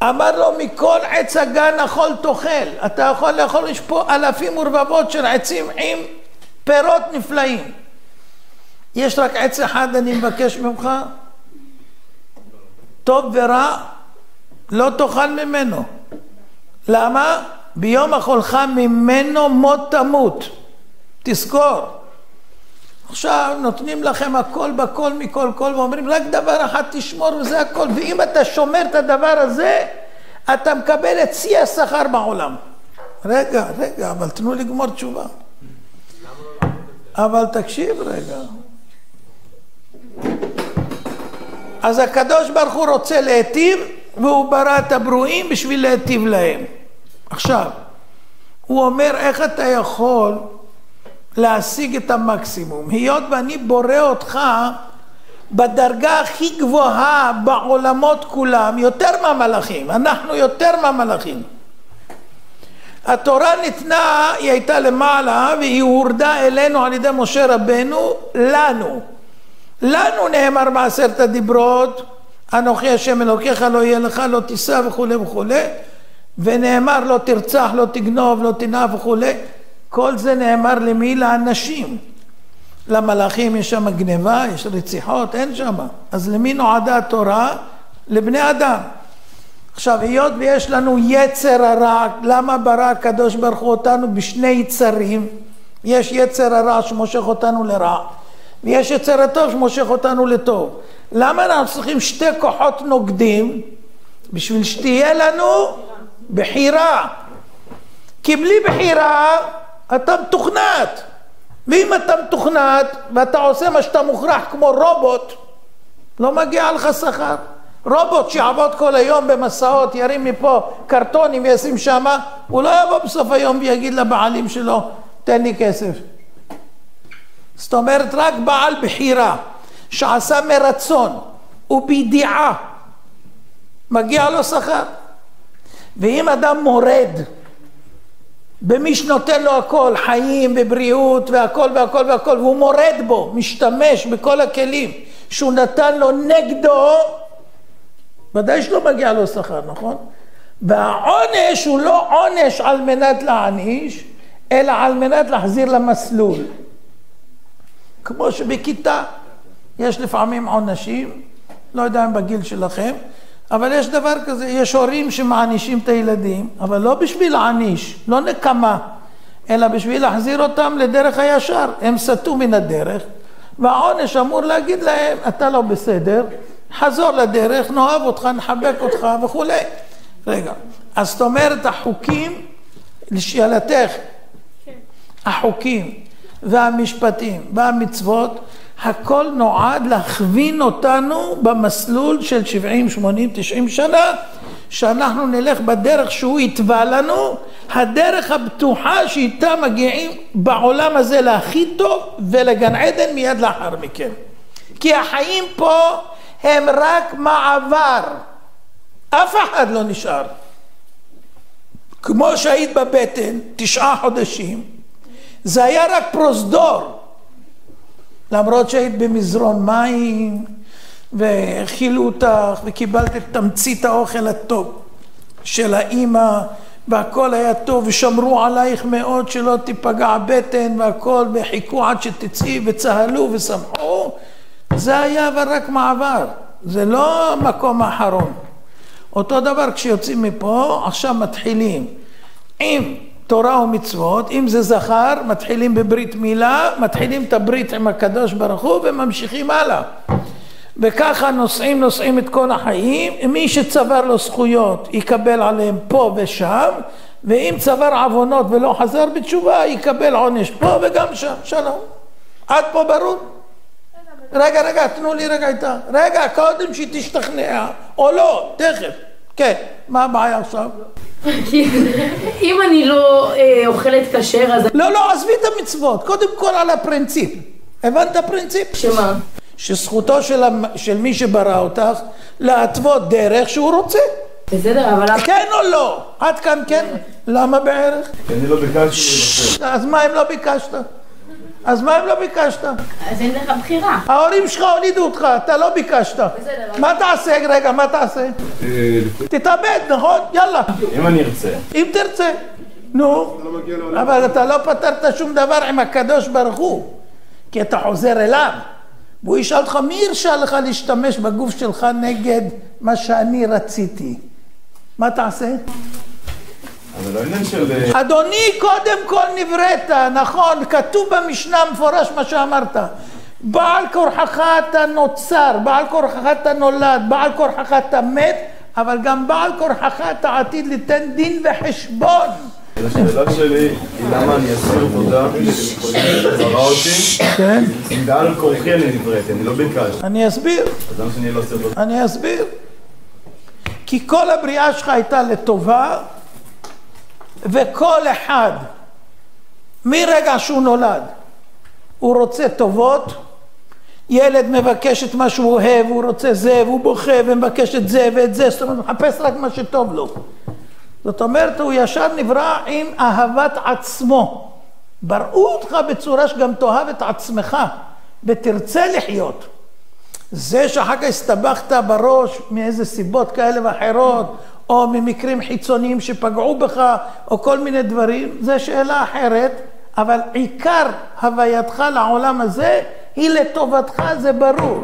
אמר לו, מכל עץ הגן אכול תאכל. אתה יכול לאכול, יש פה אלפים ורבבות של עצים עם פירות נפלאים. יש רק עץ אחד, אני מבקש ממך, טוב ורע, לא תאכל ממנו. למה? ביום אכולך ממנו מות תמות. תזכור. עכשיו נותנים לכם הכל בכל מכל כל, ואומרים רק דבר אחד תשמור וזה הכל. ואם אתה שומר את הדבר הזה, אתה מקבל את שיא השכר בעולם. רגע, אבל תנו לגמור תשובה. אבל תקשיב רגע. אז הקדוש ברוך הוא רוצה להיטיב, והוא ברא את הברואים בשביל להיטיב להם. עכשיו, הוא אומר איך אתה יכול להשיג את המקסימום. היות ואני בורא אותך בדרגה הכי גבוהה בעולמות כולם, יותר מהמלאכים, אנחנו יותר מהמלאכים. התורה ניתנה, היא הייתה למעלה, והיא הורדה אלינו על ידי משה רבנו, לנו נאמר בעשרת הדיברות, אנוכי השם אלוקיך, לא יהיה לך, לא תישא וכו' וכו', ונאמר לא תרצח, לא תגנוב, לא תנאף וכו'. כל זה נאמר למי? לאנשים. למלאכים יש שם גניבה, יש רציחות, אין שם. אז למי נועדה התורה? לבני אדם. עכשיו, היות ויש לנו יצר הרע, למה ברא הקדוש ברוך הוא אותנו בשני יצרים? יש יצר הרע שמושך אותנו לרע, ויש יצר הטוב שמושך אותנו לטוב. למה אנחנו צריכים שתי כוחות נוגדים? בשביל שתהיה לנו בחירה. כי בלי בחירה אתה מתוכנת. ואם אתה מתוכנת ואתה עושה מה שאתה מוכרח כמו רובוט, לא מגיע לך שכר. רובוט שיעבוד כל היום במסעות, ירים מפה קרטונים וישים שמה, הוא לא יבוא בסוף היום ויגיד לבעלים שלו, תן לי כסף. זאת אומרת, רק בעל בחירה שעשה מרצון ובידיעה, מגיע לו שכר. ואם אדם מורד במי שנותן לו הכל, חיים ובריאות והכל והכל והכל, והוא מורד בו, משתמש בכל הכלים שהוא נתן לו נגדו, ודאי שלא מגיע לו שכר, נכון? והעונש הוא לא עונש על מנת להעניש, אלא על מנת להחזיר למסלול. כמו שבכיתה יש לפעמים עונשים, לא יודע אם בגיל שלכם, אבל יש דבר כזה, יש הורים שמענישים את הילדים, אבל לא בשביל להעניש, לא נקמה, אלא בשביל להחזיר אותם לדרך הישר. הם סטו מן הדרך, והעונש אמור להגיד להם, אתה לא בסדר, חזור לדרך, נאהב אותך, נחבק אותך וכו'. רגע, אז זאת אומרת, החוקים, לשאלתך, החוקים והמשפטים והמצוות, הכל נועד להכווין אותנו במסלול של 70, 80, 90 שנה, שאנחנו נלך בדרך שהוא יתבע לנו, הדרך הבטוחה שאיתה מגיעים בעולם הזה להכי טוב ולגן עדן מיד לאחר מכן. כי החיים פה הם רק מעבר, אף אחד לא נשאר. כמו שהיית בבטן 9 חודשים, זה היה רק פרוזדור, למרות שהיית במזרון מים והכילו אותך וקיבלת את תמצית האוכל הטוב של האמא, והכל היה טוב ושמרו עלייך מאוד שלא תיפגע הבטן והכל, וחיכו עד שתצאי וצהלו ושמחו. זה היה אבל רק מעבר, זה לא המקום האחרון. אותו דבר כשיוצאים מפה, עכשיו מתחילים עם תורה ומצוות, אם זה זכר, מתחילים בברית מילה, מתחילים את הברית עם הקדוש ברוך הוא וממשיכים הלאה. וככה נוסעים את כל החיים. מי שצבר לו זכויות יקבל עליהם פה ושם, ואם צבר עוונות ולא חזר בתשובה יקבל עונש פה וגם שם. שלום. עד פה ברור? רגע, תנו לי רגע איתה. רגע, קודם שהיא תשתכנע, או לא, תכף. כן, מה הבעיה עכשיו? אם אני לא אוכלת כשר, אז... לא, עזבי את המצוות. קודם כל על הפרינציפ. הבנת הפרינציפ? שמה? שזכותו של מי שברא אותך להתוות דרך שהוא רוצה. בסדר, אבל... כן או לא? עד כאן כן? למה בערך? כי אני לא ביקשתי. אז מה אם לא ביקשת? אז אין לך בחירה. ההורים שלך הולידו אותך, אתה לא ביקשת. מה תעשה? רגע, מה תעשה? תתאבד, נכון? יאללה. אם אני ארצה. אם תרצה. נו. אבל אתה לא פתרת שום דבר עם הקדוש ברוך הוא. כי אתה חוזר אליו. והוא ישאל אותך, מי הרשה לך להשתמש בגוף שלך נגד מה שאני רציתי? מה תעשה? אבל לא עניין של... אדוני, קודם כל נבראת, נכון, כתוב במשנה מפורש מה שאמרת. בעל כורחך אתה נוצר, בעל כורחך אתה נולד, בעל כורחך אתה מת, אבל גם בעל כורחך אתה עתיד ליתן דין וחשבון. השאלה שלי היא למה אני אסיר עבודה שברא אותי, כן. אם בעל כורחי אני נבראתי, אני לא ביקשתי. אני אסביר. אז למה שאני לא אסיר עבודה? אני אסביר. כי כל הבריאה שלך הייתה לטובה, וכל אחד, מרגע שהוא נולד, הוא רוצה טובות. ילד מבקש את מה שהוא אוהב, הוא רוצה זה, והוא בוכה ומבקש את זה ואת זה, זאת אומרת, הוא מחפש רק מה שטוב לו. זאת אומרת, הוא ישר נברא עם אהבת עצמו. בראו אותך בצורה שגם תאהב את עצמך, ותרצה לחיות. זה שאחר כך הסתבכת בראש מאיזה סיבות כאלה ואחרות, או ממקרים חיצוניים שפגעו בך, או כל מיני דברים, זה שאלה אחרת, אבל עיקר הווייתך לעולם הזה, היא לטובתך, זה ברור.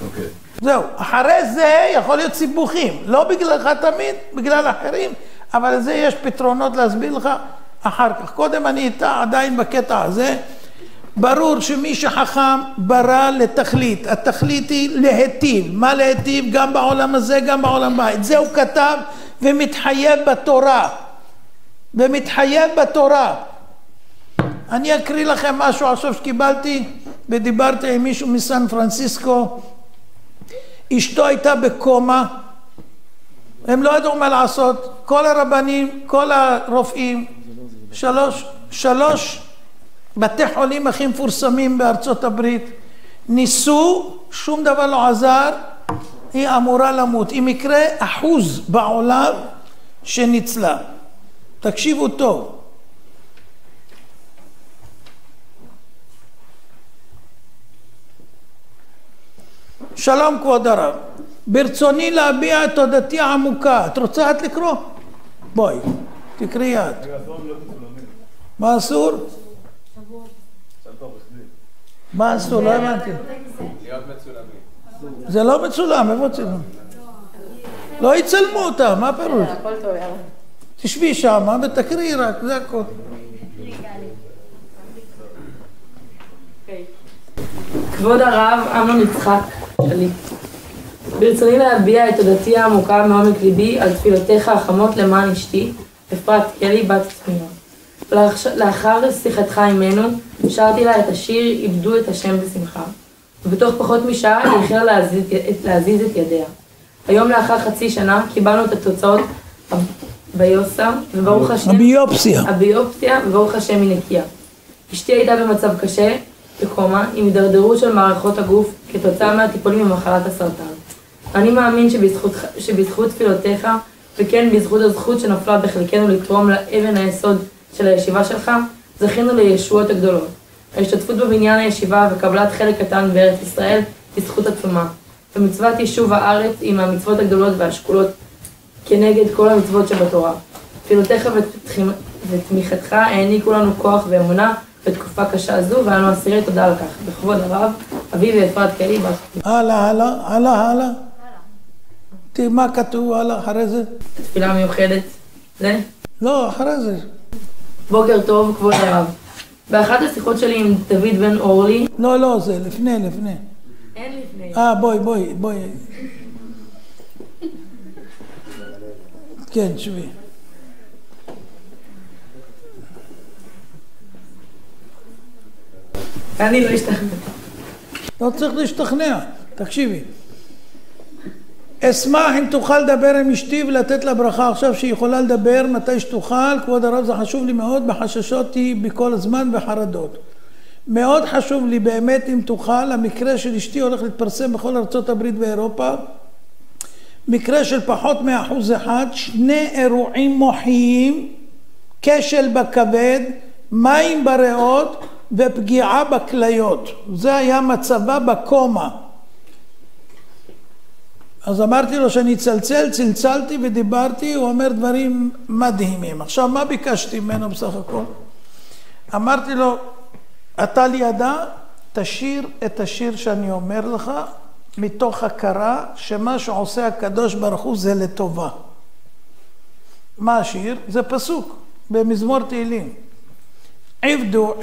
אוקיי. זהו, אחרי זה יכול להיות סיבוכים, לא בגללך תמיד, בגלל אחרים, אבל לזה יש פתרונות להסביר לך אחר כך. קודם אני איתה עדיין בקטע הזה, ברור שמי שחכם ברא לתכלית, התכלית היא להיטיב. מה להיטיב? גם בעולם הזה, גם בעולם הבא. את זה הוא כתב ומתחייב בתורה. אני אקריא לכם משהו עכשיו שקיבלתי, ודיברתי עם מישהו מסן פרנסיסקו, אשתו הייתה בקומה, הם לא ידעו מה לעשות, כל הרבנים, כל הרופאים, שלוש בתי חולים הכי מפורסמים בארצות הברית, ניסו, שום דבר לא עזר, היא אמורה למות. אם יקרה 1% בעולם שניצלה. תקשיבו טוב. שלום כבוד הרב, ברצוני להביע את תודתי העמוקה. את רוצה את לקרוא? בואי, תקראי יד. מה אסור? מה אסור? לא הבנתי. להיות מצולמים. זה לא מצולם, איפה צילום? לא יצלמו אותה, מה פירוש? הכל טוב, יאללה. תשבי שם ותקראי רק, זה הכל. כבוד הרב אמנון יצחק שלי, ברצוני להביע את תודתי העמוקה מעומק ליבי על תפילותיך החמות למען אשתי, אפרת קלי בת צמיון. לאחר שיחתך עמנו, שרתי לה את השיר "איבדו את השם בשמחה", ובתוך פחות משעה היא החלה להזיז את ידיה. היום לאחר חצי שנה קיבלנו את התוצאות הביופסיה, וברוך השם... הביופסיה, וברוך השם היא נקייה. אשתי הייתה במצב קשה, בקומה, עם הידרדרות של מערכות הגוף כתוצאה מהטיפולים במחלת הסרטן. אני מאמין שבזכות תפילותיך, וכן בזכות הזכות שנפלה בחלקנו לתרום לאבן היסוד של הישיבה שלך, זכינו לישועות הגדולות. ההשתתפות בבניין הישיבה וקבלת חלק קטן בארץ ישראל היא זכות עצומה. ומצוות יישוב הארץ היא מהמצוות הגדולות והשקולות כנגד כל המצוות שבתורה. תפילותיך ותמיכתך העניקו לנו כוח ואמונה בתקופה קשה זו, ואנו אסירי תודה על כך. בכבוד הרב, אבי ואפרת קלי בת. הלאה. תראי מה כתוב הלאה אחרי זה? תפילה מיוחדת. זה? לא, אחרי זה. בוקר טוב, כבוד הרב. באחת השיחות שלי עם דוד בן אורלי... לא, זה לפני. אין לפני. בואי. כן, שבי. אני לא אשתכנע. לא צריך להשתכנע, תקשיבי. אשמח אם תוכל לדבר עם אשתי ולתת לה ברכה עכשיו שהיא יכולה לדבר מתי שתוכל. כבוד הרב, זה חשוב לי מאוד, בחששות היא בכל הזמן בחרדות. מאוד חשוב לי באמת אם תוכל, המקרה של אשתי הולך להתפרסם בכל ארצות הברית ואירופה. מקרה של פחות מ1%, 2 אירועים מוחיים, כשל בכבד, מים בריאות ופגיעה בכליות. זה היה מצבה בקומה. אז אמרתי לו שאני צלצלתי ודיברתי, הוא אומר דברים מדהימים. עכשיו מה ביקשתי ממנו בסך הכל? אמרתי לו, אתה לידה, תשיר את השיר שאני אומר לך, מתוך הכרה שמה שעושה הקדוש ברוך הוא זה לטובה. מה השיר? זה פסוק במזמור תהילים. עבדו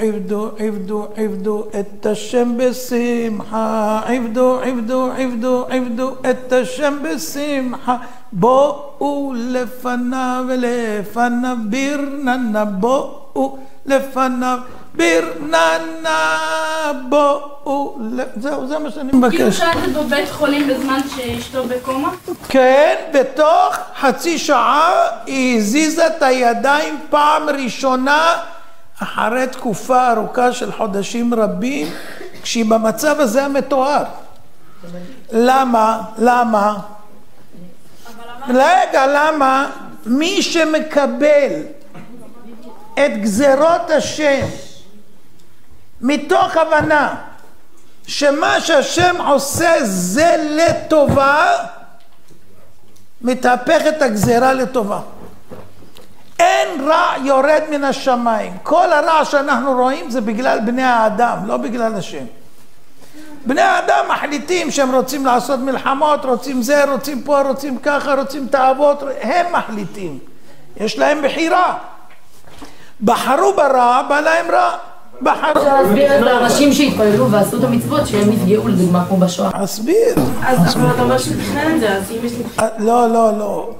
את השם בשמחה, עבדו את השם בשמחה, בואו לפניו ברננה, בואו לפניו ברננה, בואו, זהו, זה מה שאני מבקש. כאילו שהיית בבית חולים בזמן שאשתו בקומה? כן, בתוך חצי שעה היא הזיזה את הידיים פעם ראשונה אחרי תקופה ארוכה של חודשים רבים, כשהיא במצב הזה המתואר. למה? למה? מי שמקבל את גזרות השם מתוך הבנה שמה שהשם עושה זה לטובה, מתהפכת הגזרה לטובה. אין רע יורד מן השמיים. כל הרע שאנחנו רואים זה בגלל בני האדם, לא בגלל השם. בני האדם מחליטים שהם רוצים לעשות מלחמות, רוצים זה, רוצים פה, רוצים ככה, רוצים תאוות, הם מחליטים. יש להם בחירה. בחרו ברע, בא להם רע. אפשר להסביר את האנשים שהתפללו ועשו את המצוות שהם נפגעו לדוגמה כמו בשואה. אסביר. אז אבל אתה אומר שתכנן את זה, אז אם יש לי... לא.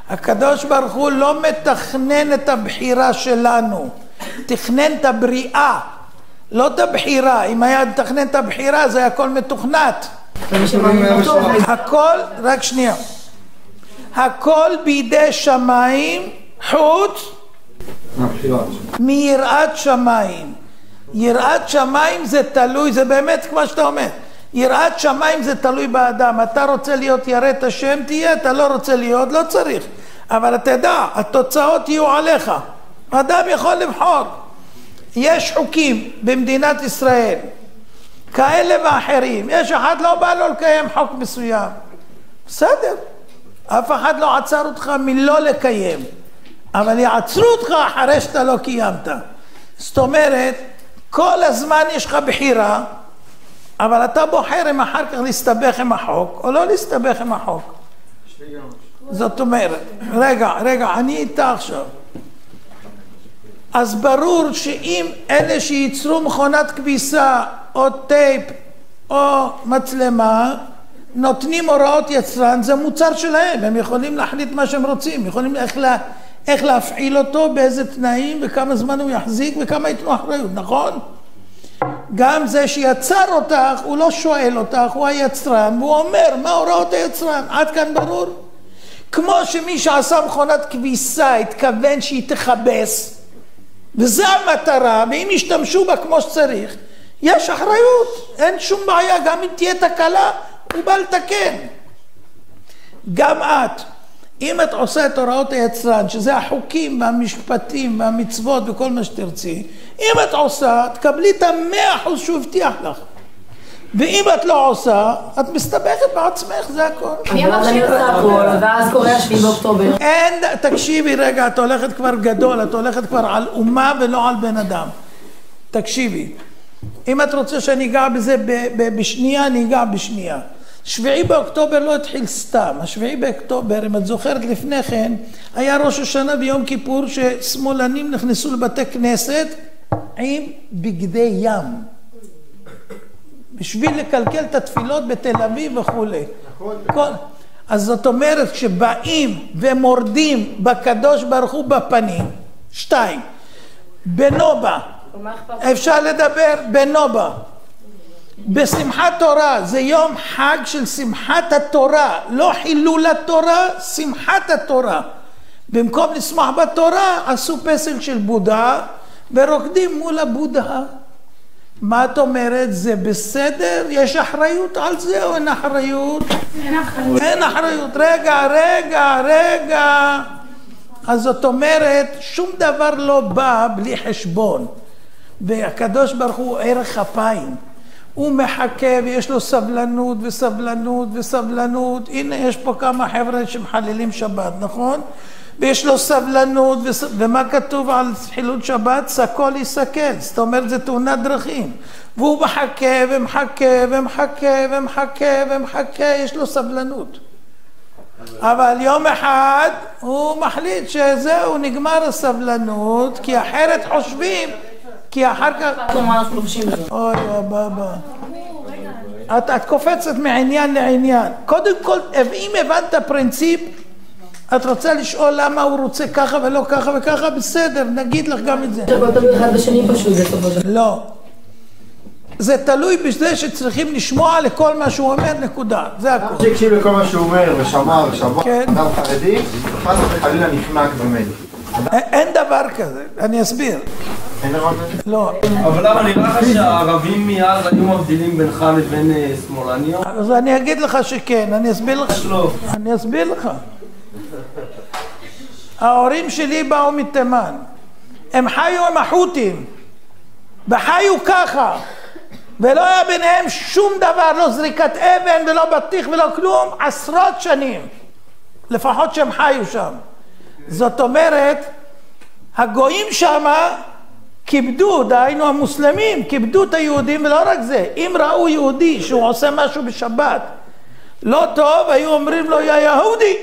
הקדוש ברוך הוא לא מתכנן את הבחירה שלנו, תכנן את הבריאה, לא את הבחירה. אם היה מתכנן את הבחירה זה היה הכל מתוכנת. הכל, רק שנייה. הכל בידי שמיים חוץ מיראת שמיים. יראת שמיים זה תלוי, זה באמת כמו שאתה אומר. יראת שמיים זה תלוי באדם. אתה רוצה להיות ירא את השם, תהיה, אתה לא רוצה להיות, לא צריך. אבל אתה יודע, התוצאות יהיו עליך. אדם יכול לבחור. יש חוקים במדינת ישראל, כאלה ואחרים. יש אחד לא בא לו לקיים חוק מסוים. בסדר. אף אחד לא עצר אותך מלא לקיים. אבל יעצרו אותך אחרי שאתה לא קיימת. זאת אומרת, כל הזמן יש לך בחירה, אבל אתה בוחר אם אחר כך להסתבך עם החוק, או לא להסתבך עם החוק. זאת אומרת, רגע, אני איתה עכשיו. אז ברור שאם אלה שייצרו מכונת כביסה, או טייפ, או מצלמה, נותנים הוראות יצרן, זה מוצר שלהם, הם יכולים להחליט מה שהם רוצים, יכולים איך להפעיל אותו, באיזה תנאים, וכמה זמן הוא יחזיק, וכמה יתנו אחריות, נכון? גם זה שיצר אותך, הוא לא שואל אותך, הוא היצרן, והוא אומר, מה הוראות היצרן? עד כאן ברור? כמו שמי שעשה מכונת כביסה, התכוון שהיא תכבס, וזו המטרה, ואם ישתמשו בה כמו שצריך, יש אחריות, אין שום בעיה, גם אם תהיה תקלה, הוא בא לתקן. גם את, אם את עושה את הוראות היצרן, שזה החוקים והמשפטים והמצוות וכל מה שתרצי, אם את עושה, תקבלי את 100% שהוא הבטיח לך. ואם את לא עושה, את מסתבכת בעצמך, זה הכל. אני עושה הכל, ואז קורה 7 באוקטובר. אין, תקשיבי רגע, את הולכת כבר גדול, את הולכת כבר על אומה ולא על בן אדם. תקשיבי, אם את רוצה שאני אגע בזה בשנייה, אני אגע בשנייה. 7 באוקטובר לא התחיל סתם. 7 באוקטובר, אם את זוכרת לפני כן, היה ראש השנה ביום כיפור ששמאלנים נכנסו לבתי כנסת עם בגדי ים. בשביל לקלקל את התפילות בתל אביב וכו'. אז זאת אומרת, כשבאים ומורדים בקדוש ברוך הוא בפנים, 2, בנובה, אפשר לדבר בנובה. בשמחת תורה, זה יום חג של שמחת התורה, לא חילול התורה, שמחת התורה. במקום לשמח בתורה, עשו פסל של בודה, ורוקדים מול הבודה. מה את אומרת? זה בסדר? יש אחריות על זה או אין אחריות? אין אחריות. רגע. אז זאת אומרת, שום דבר לא בא בלי חשבון. והקדוש ברוך הוא ערך אפיים. הוא מחכה ויש לו סבלנות וסבלנות וסבלנות. הנה יש פה כמה חבר'ה שמחללים שבת, נכון? ויש לו סבלנות, ומה כתוב על חילול שבת? סקול יסקל, זאת אומרת זה תאונת דרכים. והוא מחכה ומחכה, יש לו סבלנות. אבל יום אחד הוא מחליט שזהו, נגמר הסבלנות, כי אחרת חושבים, כי אחר כך... אוי, בבא. את קופצת מעניין לעניין. קודם כל, אם הבנת פרינציפ, את רוצה לשאול למה הוא רוצה ככה ולא ככה וככה, בסדר, נגיד לך גם את זה. אחד בשני פשוט, זה טוב. לא. זה תלוי בזה שצריכים לשמוע לכל מה שהוא אומר, נקודה. זה הכל. שהקשיב לכל מה שהוא אומר ושמע, אדם חרדי, חס וחלילה נחנק במדיה. אין דבר כזה, אני אסביר. אין דבר כזה? לא. אבל למה נראה לך שהערבים מיד היו מבדילים בינך לבין שמאלניות? אז אני אגיד לך שכן, אני אסביר לך. אני אסביר לך. ההורים שלי באו מתימן, הם חיו עם החות'ים, וחיו ככה, ולא היה ביניהם שום דבר, לא זריקת אבן ולא בטיח ולא כלום, עשרות שנים, לפחות שהם חיו שם. זאת אומרת, הגויים שמה כיבדו, דהיינו המוסלמים, כיבדו את היהודים, ולא רק זה, אם ראו יהודי שהוא עושה משהו בשבת לא טוב, היו אומרים לו, יא יהודי,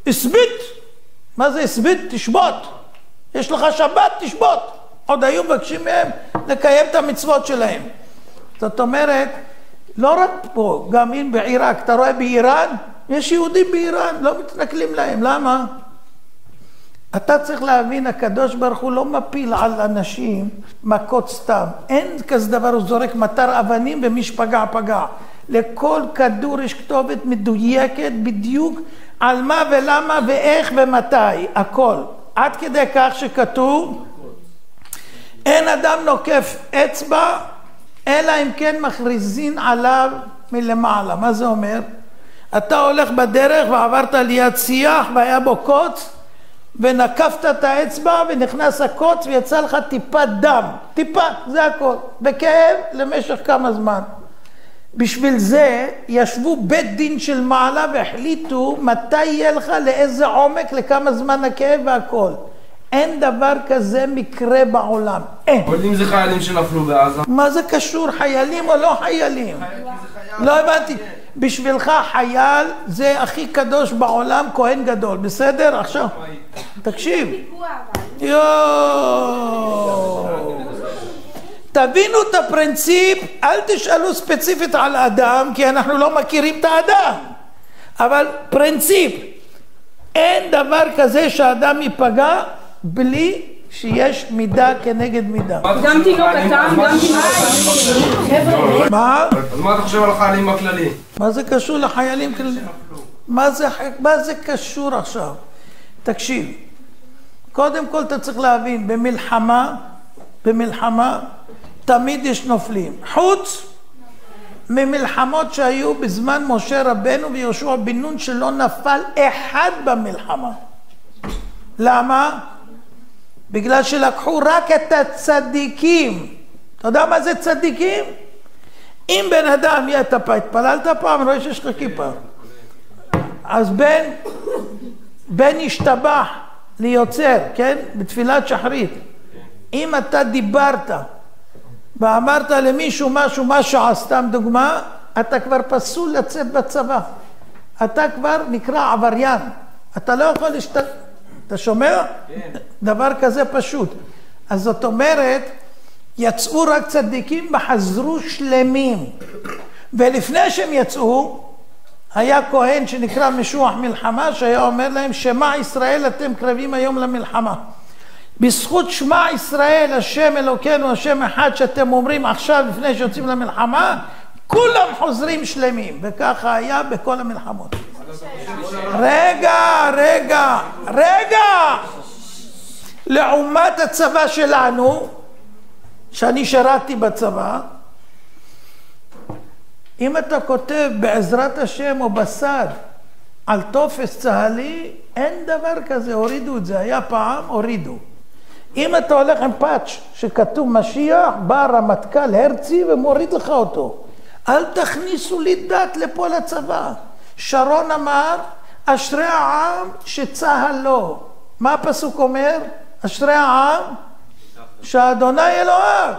הסבית. מה זה הסבית? תשבות. יש לך שבת, תשבות. עוד היו מבקשים מהם לקיים את המצוות שלהם. זאת אומרת, לא רק פה, גם אם בעיראק, אתה רואה באיראן, יש יהודים באיראן, לא מתנכלים להם. למה? אתה צריך להבין, הקדוש ברוך הוא לא מפיל על אנשים מכות סתם. אין כזה דבר, הוא זורק מטר אבנים ומי שפגע פגע. לכל כדור יש כתובת מדויקת בדיוק על מה ולמה ואיך ומתי, הכל. עד כדי כך שכתוב, אין אדם נוקף אצבע, אלא אם כן מכריזין עליו מלמעלה. מה זה אומר? אתה הולך בדרך ועברת ליד שיח והיה בו קוץ, ונקפת את האצבע ונכנס הקוץ ויצא לך טיפת דם. טיפה, זה הכל. בכאב למשך כמה זמן. בשביל זה ישבו בית דין של מעלה והחליטו מתי יהיה לך, לאיזה עומק, לכמה זמן הכאב והכל. אין דבר כזה מקרה בעולם. אין. אבל אם זה חיילים שנפלו בעזה? מה זה קשור, חיילים או לא חיילים? לא הבנתי. בשבילך חייל זה הכי קדוש בעולם, כהן גדול. בסדר? עכשיו, תקשיב. תבינו את הפרינציפ, אל תשאלו ספציפית על אדם, כי אנחנו לא מכירים את האדם. אבל פרינציפ, אין דבר כזה שהאדם ייפגע בלי שיש מידה כנגד מידה. גם תינוק קטן, גם תינוק. מה? אז מה אתה חושב על החיילים בכללי? מה זה קשור לחיילים כלליים? מה זה קשור עכשיו? תקשיב, קודם כל אתה צריך להבין, במלחמה תמיד יש נופלים. חוץ ממלחמות שהיו בזמן משה רבנו ויהושע בן נון שלא נפל אחד במלחמה. למה? בגלל שלקחו רק את הצדיקים. אתה יודע מה זה צדיקים? אם בן אדם יהיה טפה, התפללת פעם, רואה שיש לך כיפה. אז בן ישתבח ליוצר, כן? בתפילת שחרית. אם אתה דיברת ואמרת למישהו משהו, מה שעשתם דוגמה, אתה כבר פסול לצאת בצבא. אתה כבר נקרא עבריין. אתה לא יכול אתה שומע? דבר כזה פשוט. אז זאת אומרת, יצאו רק צדיקים וחזרו שלמים. ולפני שהם יצאו, היה כהן שנקרא משוח מלחמה, שהיה אומר להם, שמע ישראל אתם קרבים היום למלחמה. בזכות שמע ישראל, השם אלוקינו, השם אחד שאתם אומרים עכשיו לפני שיוצאים למלחמה, כולם חוזרים שלמים. וככה היה בכל המלחמות. רגע. לעומת הצבא שלנו, שאני שרתי בצבא, אם אתה כותב בעזרת השם או בסד על טופס צהלי, אין דבר כזה, הורידו את זה. היה פעם, הורידו. אם אתה הולך עם פאץ' שכתוב משיח, בא רמטכ"ל הרצי ומוריד לך אותו. אל תכניסו לי דת לפה לצבא. שרון אמר, אשרי העם שצהל לו. מה הפסוק אומר? אשרי העם שהאדוני אלוהיו.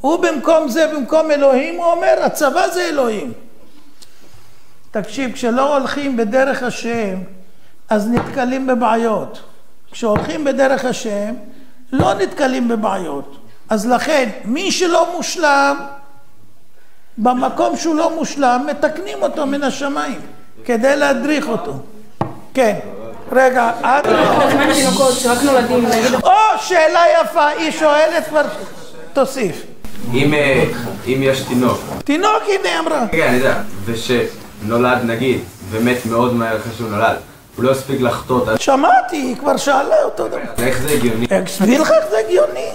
הוא במקום זה, במקום אלוהים, הוא אומר, הצבא זה אלוהים. תקשיב, כשלא הולכים בדרך השם, אז נתקלים בבעיות. כשהולכים בדרך השם, לא נתקלים בבעיות. אז לכן, מי שלא מושלם, במקום שהוא לא מושלם, מתקנים אותו מן השמיים, כדי להדריך אותו. כן. רגע, את... בזמן תינוקות שרק נולדים, נגיד... שאלה יפה, היא שואלת כבר... תוסיף. אם יש תינוק. תינוק, הנה אמרה. כן, אני יודע. ושנולד נגיד, ומת מאוד מהר אחרי שהוא נולד, הוא לא הספיק לחטות. שמעתי, היא כבר שאלה אותו דבר. איך זה הגיוני? סביל לך זה הגיוני.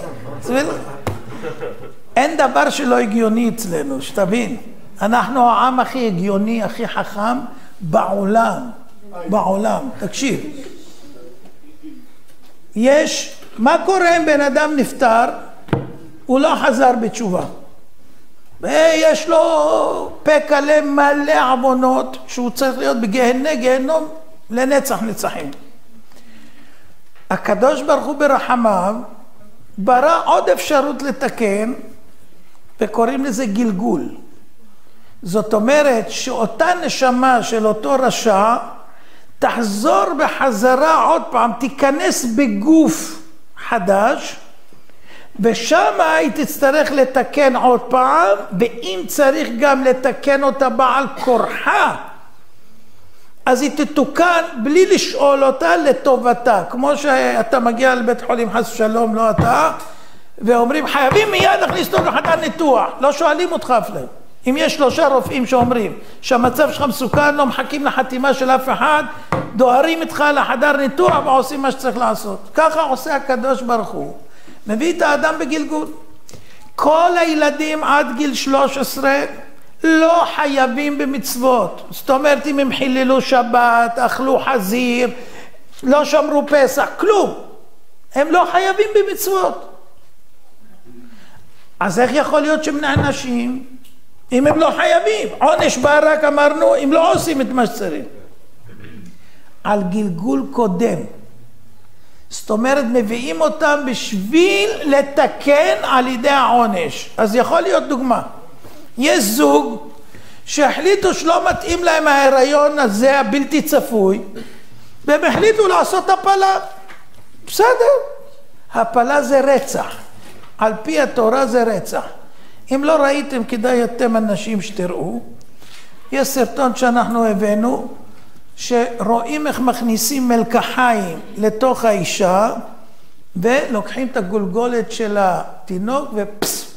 אין דבר שלא הגיוני אצלנו, שתבין. אנחנו העם הכי הגיוני, הכי חכם בעולם. בעולם. תקשיב. מה קורה אם בן אדם נפטר? הוא לא חזר בתשובה. ויש לו פקלה מלא עוונות שהוא צריך להיות בגיהנום לנצח נצחים. הקדוש ברוך הוא ברחמיו ברא עוד אפשרות לתקן וקוראים לזה גלגול. זאת אומרת שאותה נשמה של אותו רשע תחזור בחזרה עוד פעם, תיכנס בגוף חדש, ושם היא תצטרך לתקן עוד פעם, ואם צריך גם לתקן אותה בעל כורחה, אז היא תתוקן בלי לשאול אותה לטובתה. כמו שאתה מגיע לבית חולים חס ושלום, לא אתה, ואומרים חייבים מיד להכניס אותו לחדר ניתוח, לא שואלים אותך אפילו. אם יש 3 רופאים שאומרים שהמצב שלך מסוכן, לא מחכים לחתימה של אף אחד, דוהרים איתך לחדר ניתוח ועושים מה שצריך לעשות. ככה עושה הקדוש ברוך הוא. מביא את האדם בגלגול. כל הילדים עד גיל 13 לא חייבים במצוות. זאת אומרת, אם הם חיללו שבת, אכלו חזיר, לא שמרו פסח, כלום. הם לא חייבים במצוות. אז איך יכול להיות שהם נענשים אם הם לא חייבים? עונש בא רק אמרנו אם לא עושים את מה שצריך. על גלגול קודם. זאת אומרת, מביאים אותם בשביל לתקן על ידי העונש. אז יכול להיות דוגמה. יש זוג שהחליטו שלא מתאים להם ההיריון הזה הבלתי צפוי, והם החליטו לעשות הפלה. בסדר. הפלה זה רצח. על פי התורה זה רצח. אם לא ראיתם, כדאי אתם אנשים שתראו. יש סרטון שאנחנו הבאנו, שרואים איך מכניסים מלקחיים לתוך האישה, ולוקחים את הגולגולת של התינוק ופס,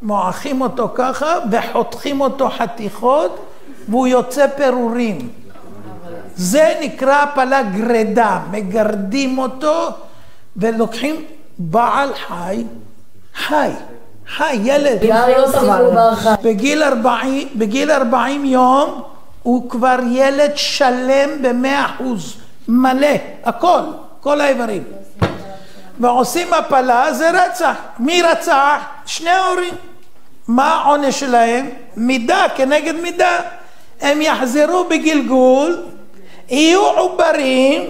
מועכים אותו ככה, וחותכים אותו חתיכות, והוא יוצא פירורים. זה נקרא הפלה גרדה. מגרדים אותו, ולוקחים בעל חי, ילד. בגיל 40 יום, הוא כבר ילד שלם ב100%, מלא, הכל, כל האיברים. ועושים הפלה, זה רצח. מי רצח? 2 ההורים. מה העונש שלהם? מידה כנגד מידה. הם יחזרו בגלגול, יהיו עוברים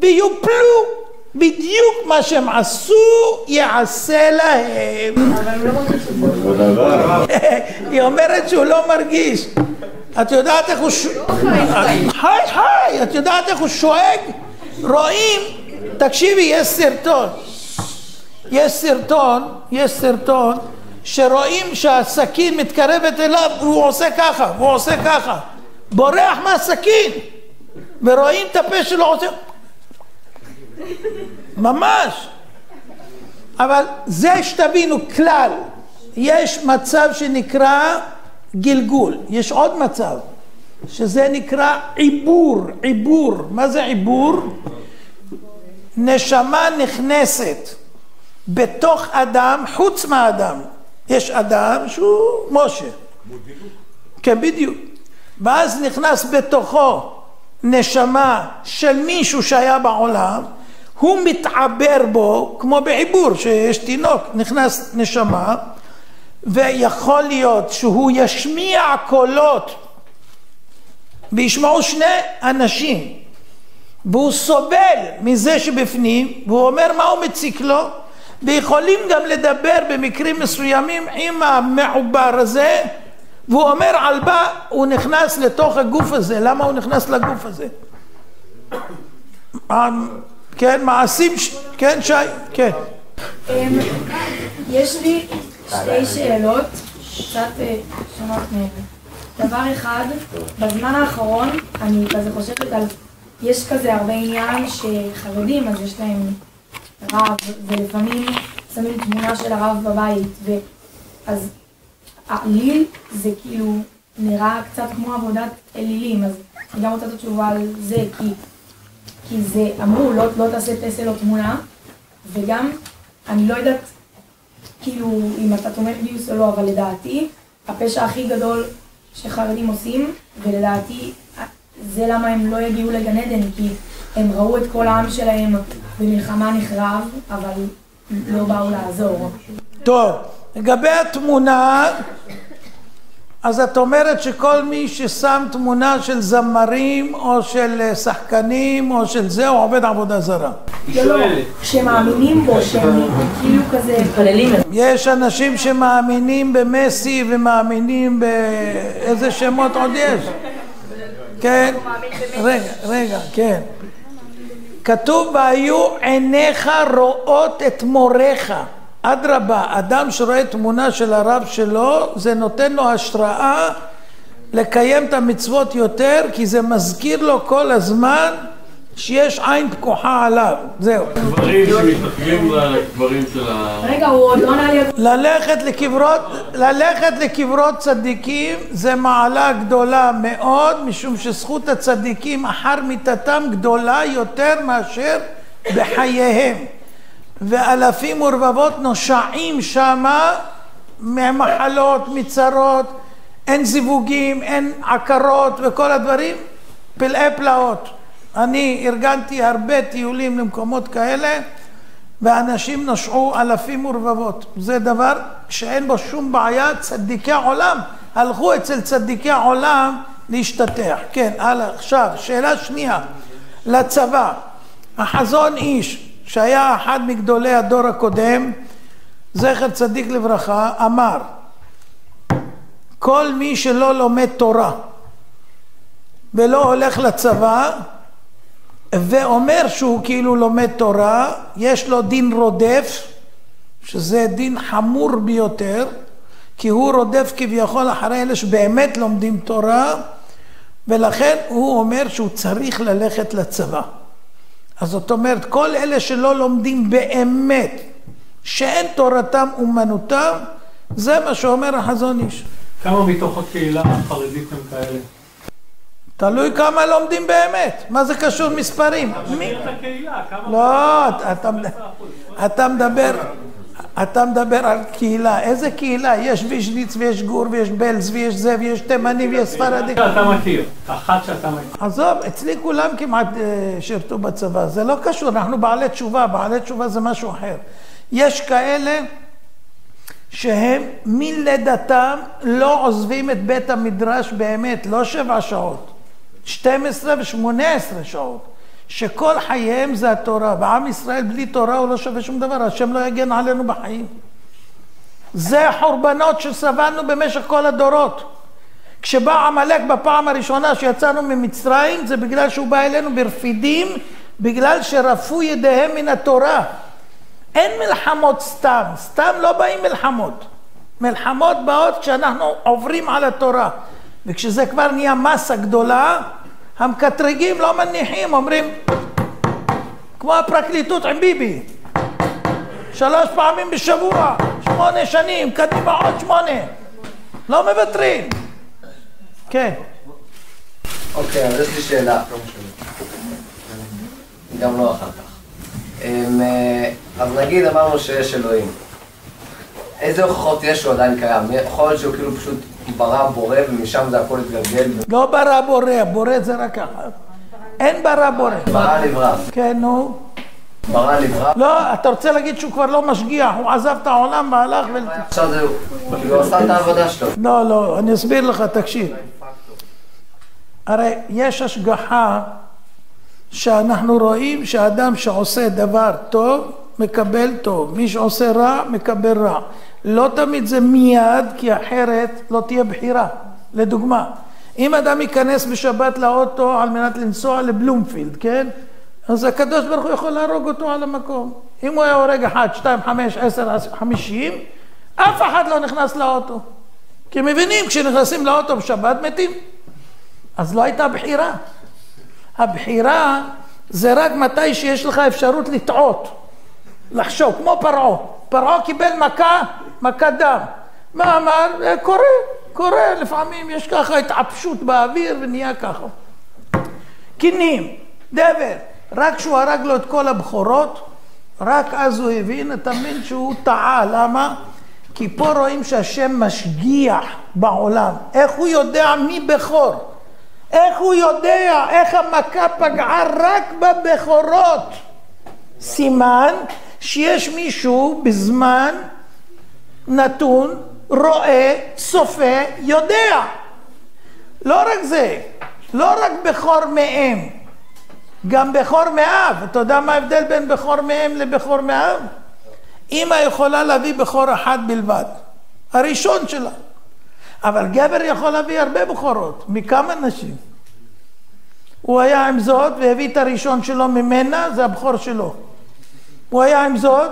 ויופלו. בדיוק מה שהם עשו יעשה להם. היא אומרת שהוא לא מרגיש. את יודעת איך הוא את יודעת איך הוא שואג? רואים, תקשיבי, יש סרטון שרואים שהסכין מתקרבת אליו והוא עושה ככה, בורח מהסכין, ורואים את הפה שלו עושה ממש. אבל זה שתבינו כלל, יש מצב שנקרא גלגול, יש עוד מצב שזה נקרא עיבור. מה זה עיבור? נשמה נכנסת בתוך אדם חוץ מהאדם. יש אדם שהוא משה, כן בדיוק, ואז נכנס בתוכו נשמה של מישהו שהיה בעולם, הוא מתעבר בו כמו בעיבור, שיש תינוק, נכנס נשמה, ויכול להיות שהוא ישמיע קולות וישמעו 2 אנשים, והוא סובל מזה שבפנים, והוא אומר מה הוא מציק לו, ויכולים גם לדבר במקרים מסוימים עם המעובר הזה, והוא אומר על בה, הוא נכנס לתוך הגוף הזה. למה הוא נכנס לגוף הזה? כן, מעשים, כן שי, כן. יש לי 2 שאלות, קצת שונות מהן. דבר אחד, בזמן האחרון אני כזה חושבת על, יש כזה הרבה עניין שחרדים, אז יש להם רב, ולפעמים שמים תמונה של הרב בבית, אז העליל זה כאילו נראה קצת כמו עבודת אלילים, אז אני גם רוצה את התשובה על זה, כי זה אמרו לא תעשה פסל או תמונה, וגם אני לא יודעת כאילו אם אתה תומך גיוס או לא, אבל לדעתי הפשע הכי גדול שחרדים עושים, ולדעתי זה למה הם לא יגיעו לגן עדן, כי הם ראו את כל העם שלהם במלחמה נחרב, אבל לא באו לעזור. טוב, לגבי התמונה, אז את אומרת שכל מי ששם תמונה של זמרים או של שחקנים או של זה, הוא עובד עבודה זרה. לא, שמאמינים בו, שהם כאילו כזה מתפללים. יש אנשים שמאמינים במסי ומאמינים באיזה שמות עוד יש. כן, רגע, כן. כתוב והיו עיניך רואות את מורך. אדרבה, אדם שרואה תמונה של הרב שלו, זה נותן לו השראה לקיים את המצוות יותר, כי זה מזכיר לו כל הזמן שיש עין פקוחה עליו, זהו. גברים שמתנחלים לגברים של רגע, הוא עוד לא נעלי... ללכת לקברות צדיקים זה מעלה גדולה מאוד, משום שזכות הצדיקים אחר מיתתם גדולה יותר מאשר בחייהם. ואלפים ורבבות נושעים שמה ממחלות, מצרות, אין זיווגים, אין עקרות וכל הדברים, פלאי פלאות. אני ארגנתי הרבה טיולים למקומות כאלה, ואנשים נושעו אלפים ורבבות. זה דבר שאין בו שום בעיה, צדיקי עולם. הלכו אצל צדיקי עולם להשתתח. כן, הלאה. עכשיו, שאלה שנייה. לצבא. החזון איש, שהיה אחד מגדולי הדור הקודם, זכר צדיק לברכה, אמר, כל מי שלא לומד תורה ולא הולך לצבא, ואומר שהוא כאילו לומד תורה, יש לו דין רודף, שזה דין חמור ביותר, כי הוא רודף כביכול אחרי אלה שבאמת לומדים תורה, ולכן הוא אומר שהוא צריך ללכת לצבא. אז זאת אומרת, כל אלה שלא לומדים באמת, שאין תורתם אומנותם, זה מה שאומר החזון איש. כמה מתוך הקהילה החרדית הם כאלה? תלוי כמה לומדים באמת. מה זה קשור מספרים? תשאיר את הקהילה, כמה... לא, אתה מדבר על קהילה. איזה קהילה? יש וישניץ ויש גור ויש בלז ויש זה ויש תימני ויש ספרדי. אתה מכיר, אחת שאתה מכיר. עזוב, אצלי כולם כמעט שירתו בצבא. זה לא קשור, אנחנו בעלי תשובה. בעלי תשובה זה משהו אחר. יש כאלה שהם מלידתם לא עוזבים את בית המדרש באמת, לא 7 שעות. 12 ו-18 שעות, שכל חייהם זה התורה, ועם ישראל בלי תורה הוא לא שווה שום דבר, השם לא יגן עלינו בחיים. זה החורבנות שסבלנו במשך כל הדורות. כשבא עמלק בפעם הראשונה שיצאנו ממצרים, זה בגלל שהוא בא אלינו ברפידים, בגלל שרפו ידיהם מן התורה. אין מלחמות סתם, סתם לא באים מלחמות. מלחמות באות כשאנחנו עוברים על התורה. וכשזה כבר נהיה מסה גדולה, המקטרגים לא מניחים, אומרים, כמו הפרקליטות עם ביבי, 3 פעמים בשבוע, 8 שנים, קדימה עוד 8, לא מוותרים. כן. אוקיי, אז יש לי שאלה. גם לא אחר כך. אז נגיד אמרנו שיש אלוהים. איזה הוכחות יש שהוא עדיין קיים? יכול להיות שהוא כאילו פשוט ברא בורא ומשם זה הכל התגלגל? לא ברא בורא, בורא זה רק אחד. אין ברא בורא. ברא נברא. כן, נו. ברא נברא? לא, אתה רוצה להגיד שהוא כבר לא משגיח, הוא עזב את העולם והלך ו... עכשיו זהו, כאילו עשה את העבודה שלו. לא, לא, אני אסביר לך, תקשיב. הרי יש השגחה שאנחנו רואים שאדם שעושה דבר טוב, מקבל טוב. מי שעושה רע, מקבל רע. לא תמיד זה מיד, כי אחרת לא תהיה בחירה. לדוגמה, אם אדם ייכנס בשבת לאוטו על מנת לנסוע לבלומפילד, כן? אז הקדוש ברוך הוא יכול להרוג אותו על המקום. אם הוא היה הורג 1, 2, 5, 10, 50, אף אחד לא נכנס לאוטו. כי מבינים, כשנכנסים לאוטו בשבת מתים. אז לא הייתה בחירה. הבחירה זה רק מתי שיש לך אפשרות לטעות. לחשוב, כמו פרעה. פרעה קיבל מכה דם. מה אמר? קורה, לפעמים יש ככה התעפשות באוויר ונהיה ככה. קינים, דבר. רק שהוא הרג לו את כל הבחורות, רק אז הוא הבין, אתה מבין שהוא טעה. למה? כי פה רואים שהשם משגיח בעולם. איך הוא יודע מי בכור? איך הוא יודע איך המכה פגעה רק בבכורות? סימן שיש מישהו בזמן נתון, רואה, צופה, יודע. לא רק זה, לא רק בכור מאם, גם בכור מאב. אתה יודע מה ההבדל בין בכור מאם לבכור מאב? אמא יכולה להביא בכור אחד בלבד, הראשון שלה. אבל גבר יכול להביא הרבה בכורות, מכמה נשים. הוא היה עם זאת והביא את הראשון שלו ממנה, זה הבכור שלו. הוא היה עם זאת,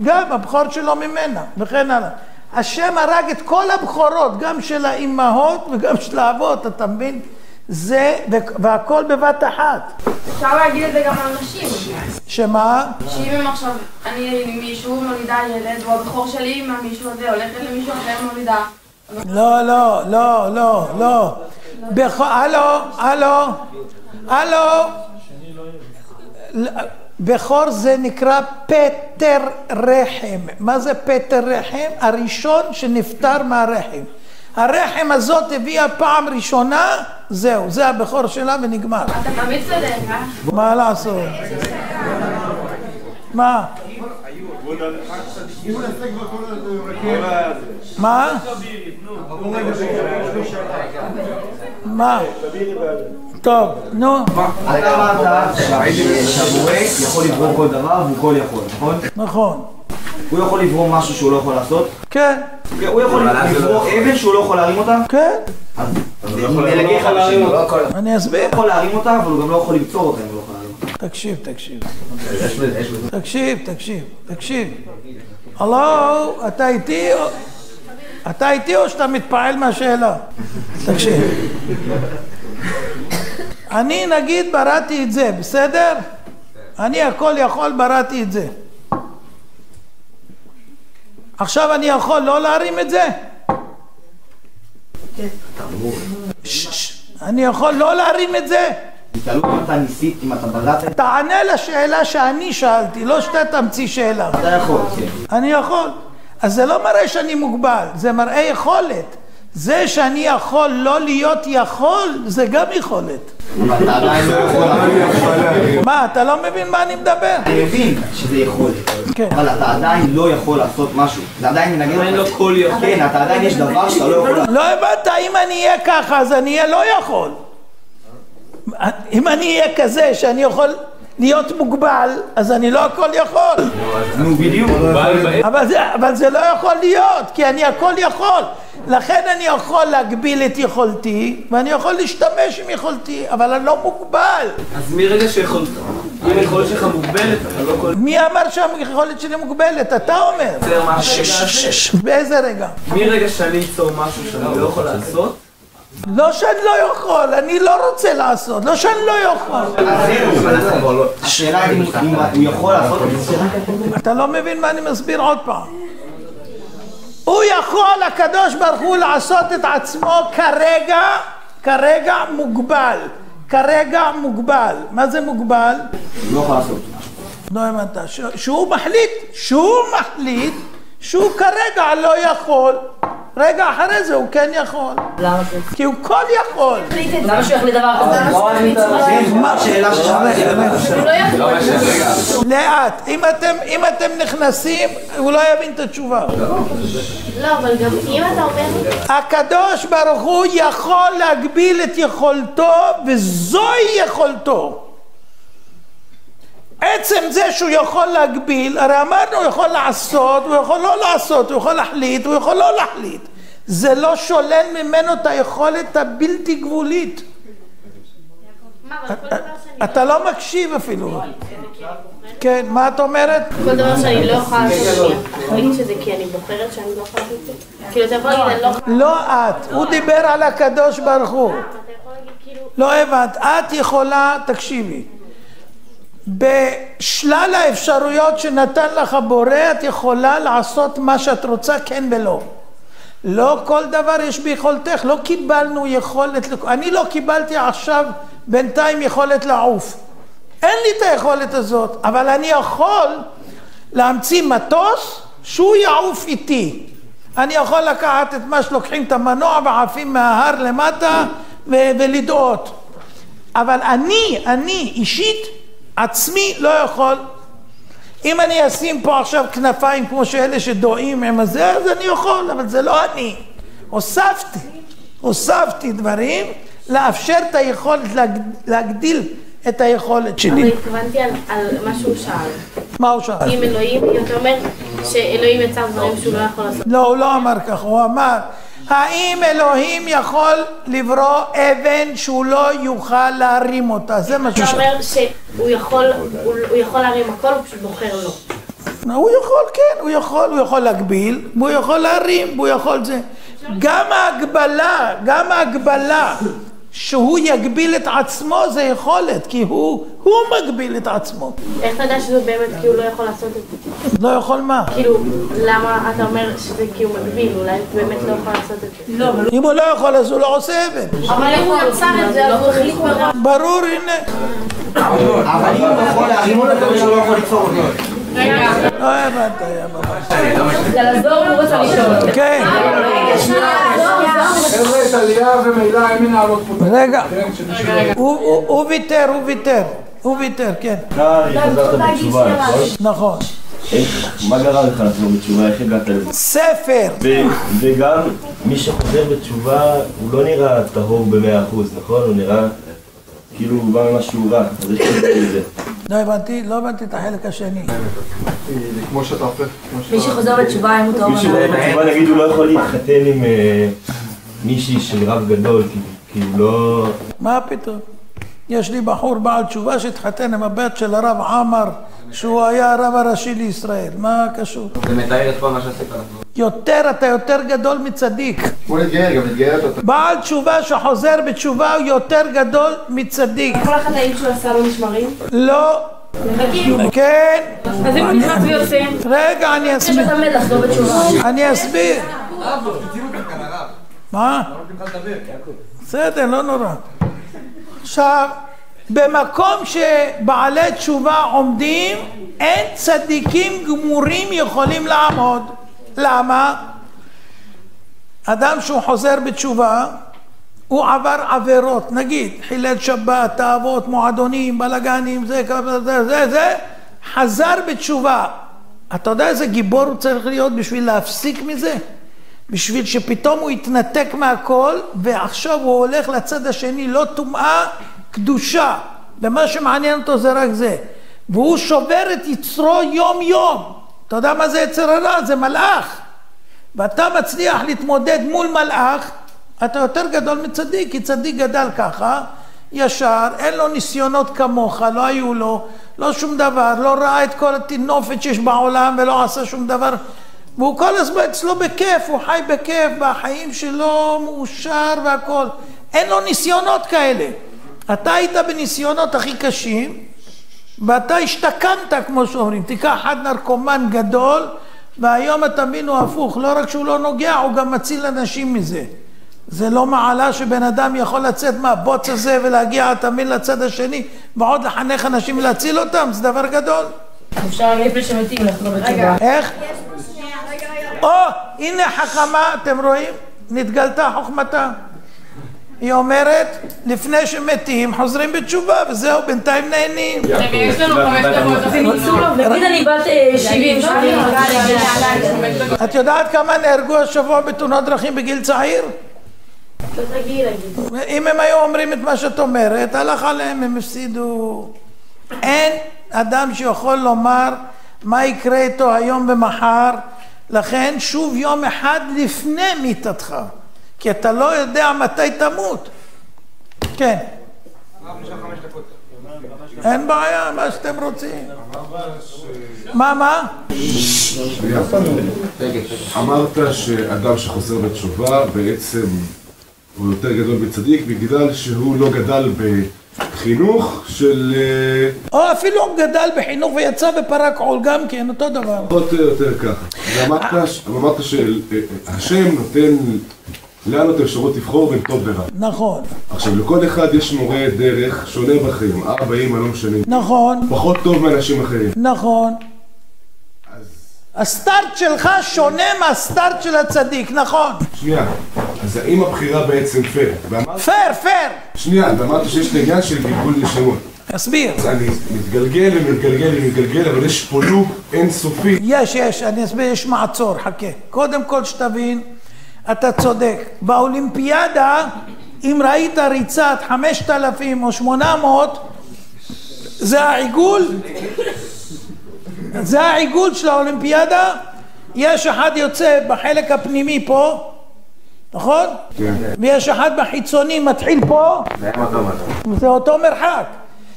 גם הבכור שלו ממנה, וכן הלאה. השם הרג את כל הבכורות, גם של האימהות וגם של האבות, אתה מבין? זה, והכל בבת אחת. אפשר להגיד את זה גם על נשים. שמה? שאם הם עכשיו, אני מישהו מולידה ילד, או הבכור שלי מהמישהו הזה הולכת למישהו אחר מולידה. לא, לא, לא, לא, לא. הלו. בכור זה נקרא פטר רחם. מה זה פטר רחם? הראשון שנפטר מהרחם. הרחם הזאת הביאה פעם ראשונה, זהו, זה הבכור שלה ונגמר. אתה תמיד צודק, אה? מה לעשות? מה? מה? מה? טוב, נו. אתה אמרת שהבורא יכול לברוא כל דבר והוא כל יכול, נכון? נכון. הוא יכול לברוא משהו שהוא לא יכול לעשות? כן. הוא יכול לברוא אבן שהוא לא יכול להרים אותה? כן. אז נלגי לך להרים אותה. אני אסביר. הוא יכול להרים אותה, אבל הוא גם לא יכול ליצור אותה אם הוא לא יכול להרים אותה. תקשיב. הלו, אתה איתי או שאתה מתפעל מהשאלה? תקשיב. אני נגיד בראתי את זה, בסדר? אני הכל יכול בראתי את זה. עכשיו אני יכול לא להרים את זה? אני יכול לא להרים את זה? תלוי אם אתה ניסית, אם אתה בראת. תענה לשאלה שאני שאלתי, לא שאתה תמציא שאלה. אתה יכול, כן. אני יכול. אז זה לא מראה שאני מוגבל, זה מראה יכולת. זה שאני יכול לא להיות יכול, זה גם יכולת. אבל אתה עדיין לא יכול. מה, אתה לא מבין מה אני מדבר? אני מבין שזה יכולת. אבל אתה עדיין לא יכול לעשות משהו. זה עדיין מנגד. אין לו כל יכול. כן, אתה עדיין יש דבר שאתה לא יכול לעשות. לא הבנת, אם אני אהיה ככה, אז אני אהיה לא יכול. אם אני אהיה כזה שאני יכול להיות מוגבל, אז אני לא הכל יכול. נו, בדיוק. אבל זה לא יכול להיות, כי אני הכל יכול. לכן אני יכול להגביל את יכולתי, ואני יכול להשתמש עם יכולתי, אבל אני לא מוגבל. אז מרגע שיכולת, אם היכולת שלך מוגבלת, אתה לא יכול... מי אמר שהיכולת שלי מוגבלת? אתה אומר. באיזה רגע? מרגע שאני אצור משהו שאני לא יכול לעשות, לא שאני לא יכול, אני לא רוצה לעשות, לא שאני לא יכול. השאלה אם הוא יכול לעשות את זה. אתה לא מבין מה אני מסביר עוד פעם. הוא יכול, הקדוש ברוך הוא, לעשות את עצמו כרגע מוגבל. כרגע מוגבל. מה זה מוגבל? הוא לא יכול לעשות. לא הבנת. שהוא מחליט שהוא כרגע לא יכול. רגע אחרי זה הוא כן יכול. למה זה? כי הוא כל יכול. למה שהוא יחליט דבר כזה? מה השאלה לאט, אם אתם נכנסים, הוא לא יבין את התשובה. לא, אבל גם אם אתה אומר... הקדוש ברוך הוא יכול להגביל את יכולתו, וזוהי יכולתו. עצם זה שהוא יכול להגביל, הרי אמרנו הוא יכול לעשות, הוא יכול לא לעשות, הוא יכול להחליט, הוא יכול לא להחליט. זה לא שולל ממנו את היכולת הבלתי גבולית. אתה לא מקשיב אפילו. כן, מה את אומרת? כל דבר שאני לא יכולה לעשות, אני אחליט שזה כי אני בוחרת שאני לא יכולה לעשות את זה. כאילו אתה יכול להגיד, אני לא יכולה... לא את, הוא דיבר על הקדוש ברוך הוא. לא הבנת, את יכולה, תקשיבי. בשלל האפשרויות שנתן לך בורא, את יכולה לעשות מה שאת רוצה, כן ולא. לא כל דבר יש ביכולתך, לא קיבלנו יכולת, אני לא קיבלתי עכשיו בינתיים יכולת לעוף. אין לי את היכולת הזאת, אבל אני יכול להמציא מטוס שהוא יעוף איתי. אני יכול לקחת את מה שלוקחים את המנוע ועפים מההר למטה ולדעות. אבל אני אישית, עצמי לא יכול. אם אני אשים פה עכשיו כנפיים כמו שאלה שדועים עם הזה, אז אני יכול, אבל זה לא אני. הוספתי דברים, לאפשר את היכולת, להגדיל את היכולת שלי. אבל התכוונתי על מה שהוא שאל. מה הוא שאל? אם אלוהים, אתה אומר שאלוהים יצר דברים שהוא לא יכול לעשות. לא, הוא לא אמר כך, הוא אמר, האם אלוהים יכול לברוא אבן שהוא לא יוכל להרים אותה? זה מה שהוא שאל. אתה אומר שהוא יכול להרים הכל, הוא פשוט בוחר לא. הוא יכול, כן, הוא יכול להגביל, הוא יכול להרים, הוא יכול זה. גם ההגבלה שהוא יגביל את עצמו זה יכולת, כי הוא מגביל את עצמו. איך אתה יודע שזה באמת כי הוא לא יכול לעשות את זה? לא יכול מה? כאילו, למה אתה אומר שזה כי הוא מגביל? אולי הוא באמת לא יכול לעשות את זה? לא, אם הוא לא יכול אז הוא לא עושה עבד. אבל אם הוא יצר את זה, אז הוא החליט מראש. ברור, הנה. אבל אם הוא יכול להרימון את זה, שהוא לא יכול לתפור אותו. לא הבנת, היה ממש. זה לעזור, הוא רוצה לשאול. כן. חבר'ה, את עלייה ומילה הם מנהלות פה. רגע. הוא ויתר, כן. קרעי, חזרת בתשובה, נכון. מה גרם לך לחזור בתשובה? איך הגעת לזה? ספר. וגם מי שחוזר בתשובה הוא לא נראה טהור ב100%, נכון? הוא נראה כאילו הוא בא ממשהו רע, אז יש לי את זה. לא הבנתי את החלק השני. זה כמו שאתה הופך. מי שחוזר בתשובה, אם הוא טוב. מי שחוזר בתשובה, נגיד, הוא לא יכול להתחתן עם מישהי של רב גדול, כי הוא לא... מה פתאום? יש לי בחור בעל תשובה שהתחתן עם הבת של הרב עמר, שהוא היה הרב הראשי לישראל. מה קשור? זה מתאר את כל מה שעשית. אתה יותר גדול מצדיק. כמו להתגייר, גם להתגייר אתה. בעל תשובה שחוזר בתשובה הוא יותר גדול מצדיק. כל החטאים שהוא עשה לא נשמרים? לא. כן. אז אם הוא נכנס ויוצא? רגע, אני אסביר. יש לך לחזור בתשובה. אני אסביר. מה? בסדר, לא נורא. עכשיו, במקום שבעלי תשובה עומדים, אין צדיקים גמורים יכולים לעמוד. למה? אדם שהוא חוזר בתשובה, הוא עבר עבירות, נגיד, חילל שבת, תאוות, מועדונים, בלגנים, זה, חזר בתשובה. אתה יודע איזה גיבור הוא צריך להיות בשביל להפסיק מזה? בשביל שפתאום הוא יתנתק מהכל, ועכשיו הוא הולך לצד השני, לא טומאה, קדושה. ומה שמעניין אותו זה רק זה. והוא שובר את יצרו יום יום. אתה יודע מה זה יצר הרע? זה מלאך. ואתה מצליח להתמודד מול מלאך, אתה יותר גדול מצדיק, כי צדיק גדל ככה, ישר, אין לו ניסיונות כמוך, לא היו לו, לא שום דבר, לא ראה את כל התינופת שיש בעולם ולא עשה שום דבר. והוא כל הזמן אצלו בכיף, הוא חי בכיף, בחיים שלו מאושר והכל. אין לו ניסיונות כאלה. אתה היית בניסיונות הכי קשים, ואתה השתקמת, כמו שאומרים. תיקח אחד נרקומן גדול, והיום אתה מבין הוא הפוך. לא רק שהוא לא נוגע, הוא גם מציל אנשים מזה. זה לא מעלה שבן אדם יכול לצאת מהבוץ הזה ולהגיע, אתה מבין, לצד השני, ועוד לחנך אנשים ולהציל אותם. זה דבר גדול. אפשר לפני שמתים לחזור בתשובה. איך? הנה חכמה, אתם רואים? נתגלתה חוכמתה. היא אומרת, לפני שמתים חוזרים בתשובה, וזהו, בינתיים נהנים. יש לנו 5 דקות. זה ניצול, נגיד אני בת 70 שנים. את יודעת כמה נהרגו השבוע בתאונות דרכים בגיל צעיר? אם הם היו אומרים את מה שאת אומרת, הלך עליהם, הם הפסידו. אין אדם שיכול לומר מה יקרה איתו היום ומחר, לכן שוב יום אחד לפני מיתתך, כי אתה לא יודע מתי תמות. כן. אין בעיה, מה שאתם רוצים. מה? אמרת שאדם שחוזר בתשובה בעצם הוא יותר גדול מצדיק בגלל שהוא לא גדל בחינוך של... או אפילו הוא גדל בחינוך ויצא ופרק עול גם כן, אותו דבר. יותר ככה. ואמרת שהשם נותן לנו את האפשרות לבחור בין טוב ורע. נכון. עכשיו, לכל אחד יש מורה דרך שונה בחיים, 40 לא משנים. נכון. פחות טוב מאנשים אחרים. נכון. הסטארט שלך שונה מהסטארט של הצדיק, נכון. שנייה, אז האם הבחירה בעצם פייר? פייר. שנייה, ואמרת שיש את העניין של גלגול נשמות. אסביר. אז אני מתגלגל, אבל יש פה לופ אינסופי. יש, אני אסביר, יש מעצור, חכה. קודם כל שתבין, אתה צודק. באולימפיאדה, אם ראית ריצת 5,000 או 800, זה העיגול. זה העיגול של האולימפיאדה. יש אחד יוצא בחלק הפנימי פה, נכון? כן. ויש אחד בחיצוני מתחיל פה. זה אותו מרחק.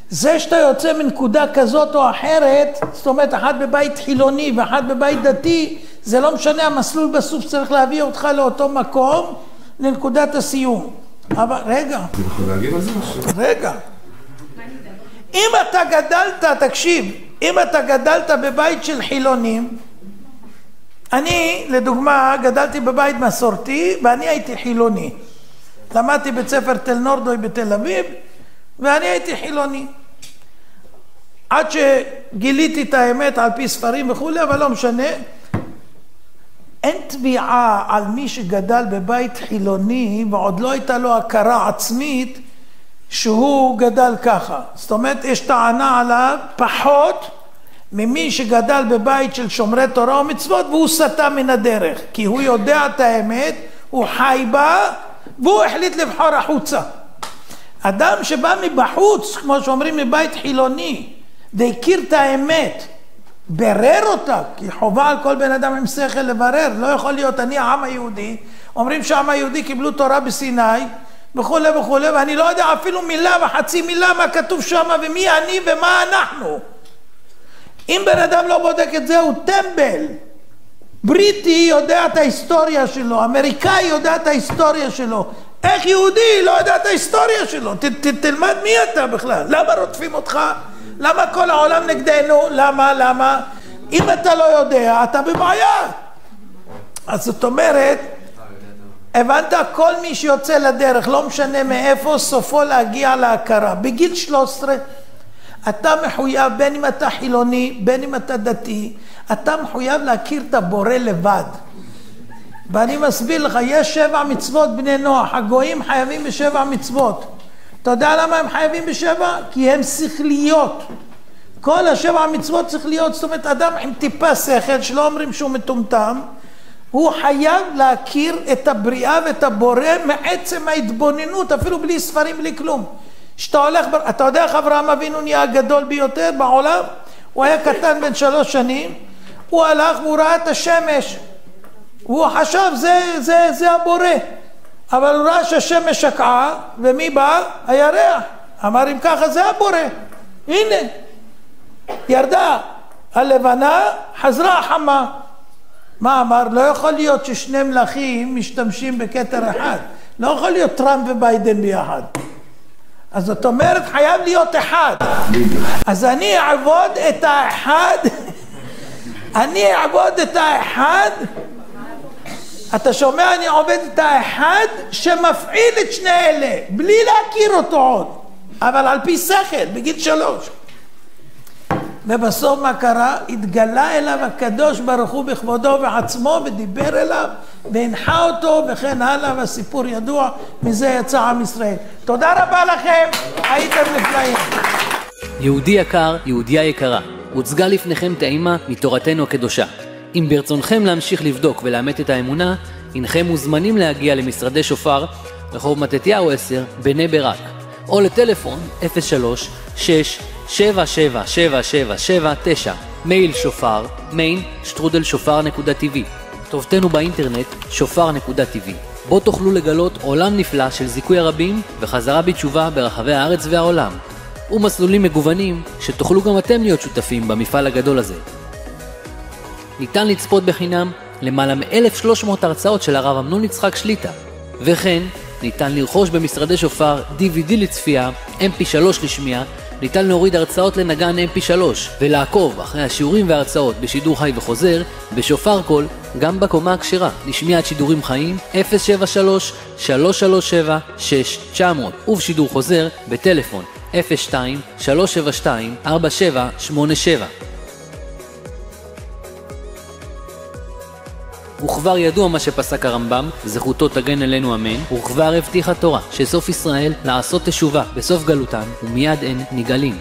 זה שאתה יוצא מנקודה כזאת או אחרת, זאת אומרת, אחד בבית חילוני ואחד בבית דתי, זה לא משנה, המסלול בסוף צריך להביא אותך לאותו מקום, לנקודת הסיום. אבל רגע. אני יכול להגיב על זה משהו? רגע. אם אתה גדלת, תקשיב, אם אתה גדלת בבית של חילונים, אני, לדוגמה, גדלתי בבית מסורתי, ואני הייתי חילוני. למדתי בית ספר תל נורדוי בתל אביב, ואני הייתי חילוני. עד שגיליתי את האמת על פי ספרים וכו', אבל לא משנה. אין תביעה על מי שגדל בבית חילוני, ועוד לא הייתה לו הכרה עצמית, שהוא גדל ככה. זאת אומרת, יש טענה עליו פחות ממי שגדל בבית של שומרי תורה ומצוות, והוא סטה מן הדרך. כי הוא יודע את האמת, הוא חי בה, והוא החליט לבחור החוצה. אדם שבא מבחוץ, כמו שאומרים מבית חילוני, והכיר את האמת, ברר אותה, כי חובה על כל בן אדם עם שכל לברר. לא יכול להיות, אני העם היהודי, אומרים שהעם היהודי קיבלו תורה בסיני, וכו' וכו', ואני לא יודע אפילו מילה וחצי מילה מה כתוב שם, ומי אני ומה אנחנו. אם בן אדם לא בודק את זה, הוא טמבל. בריטי יודע את ההיסטוריה שלו, אמריקאי יודע את ההיסטוריה שלו. איך יהודי לא יודע את ההיסטוריה שלו? תלמד מי אתה בכלל. למה רודפים אותך? למה כל העולם נגדנו? למה? אם אתה לא יודע, אתה בבעיה. אז זאת אומרת, הבנת, כל מי שיוצא לדרך, לא משנה מאיפה, סופו להגיע להכרה. בגיל 13, אתה מחויב, בין אם אתה חילוני, בין אם אתה דתי, אתה מחויב להכיר את הבורא לבד. ואני מסביר לך, יש 7 מצוות בני נוח, הגויים חייבים ב7 מצוות. אתה יודע למה הם חייבים ב7? כי הם שכליות. כל 7 מצוות שכליות, זאת אומרת, אדם עם טיפה שכל, שלא אומרים שהוא מטומטם, הוא חייב להכיר את הבריאה ואת הבורא מעצם ההתבוננות, אפילו בלי ספרים, בלי כלום. שאתה הולך, אתה יודע איך אברהם אבינו נהיה הגדול ביותר בעולם? הוא היה קטן בן 3 שנים, הוא הלך והוא ראה את השמש. הוא חשב, זה הבורא. אבל הוא ראה שהשמש שקעה, ומי בא? הירח. אמר, אם ככה זה הבורא. הנה, ירדה הלבנה, חזרה החמה. מה אמר? לא יכול להיות ששני מלכים משתמשים בכתר אחד. לא יכול להיות טראמפ וביידן ביחד. אז זאת אומרת, חייב להיות אחד. אז אני אעבוד את האחד, אתה שומע, אני עובד את האחד שמפעיל את שני אלה, בלי להכיר אותו עוד, אבל על פי שכל, בגיל 3. ובסוף מה קרה? התגלה אליו הקדוש ברוך הוא בכבודו ועצמו, ודיבר אליו, והנחה אותו, וכן הלאה, והסיפור ידוע, מזה יצא עם ישראל. תודה רבה לכם, הייתם נפלאים. יהודי יקר, יהודיה יקרה, הוצגה לפניכם טעימה מתורתנו הקדושה. אם ברצונכם להמשיך לבדוק ולאמת את האמונה, אינכם מוזמנים להגיע למשרדי שופר, רחוב מתתיהו 10, בני ברק, או לטלפון 03-6777779, מייל שופר, main@shofar.tv, כתובתנו באינטרנט shofar.tv, בו תוכלו לגלות עולם נפלא של זיכוי הרבים וחזרה בתשובה ברחבי הארץ והעולם, ומסלולים מגוונים שתוכלו גם אתם להיות שותפים במפעל הגדול הזה. ניתן לצפות בחינם למעלה מ-1,300 הרצאות של הרב אמנון יצחק שליטה, וכן ניתן לרכוש במשרדי שופר DVD לצפייה, MP3 לשמיעה, ניתן להוריד הרצאות לנגן MP3 ולעקוב אחרי השיעורים וההרצאות בשידור חי וחוזר בשופר קול, גם בקומה הכשרה לשמיעת שידורים חיים 073-337-6900 ובשידור חוזר בטלפון 02-372-4787. וכבר ידוע מה שפסק הרמב"ם, זכותו תגן עלינו אמן, וכבר הבטיחה תורה שסוף ישראל לעשות תשובה בסוף גלותם, ומיד אין נגאלים.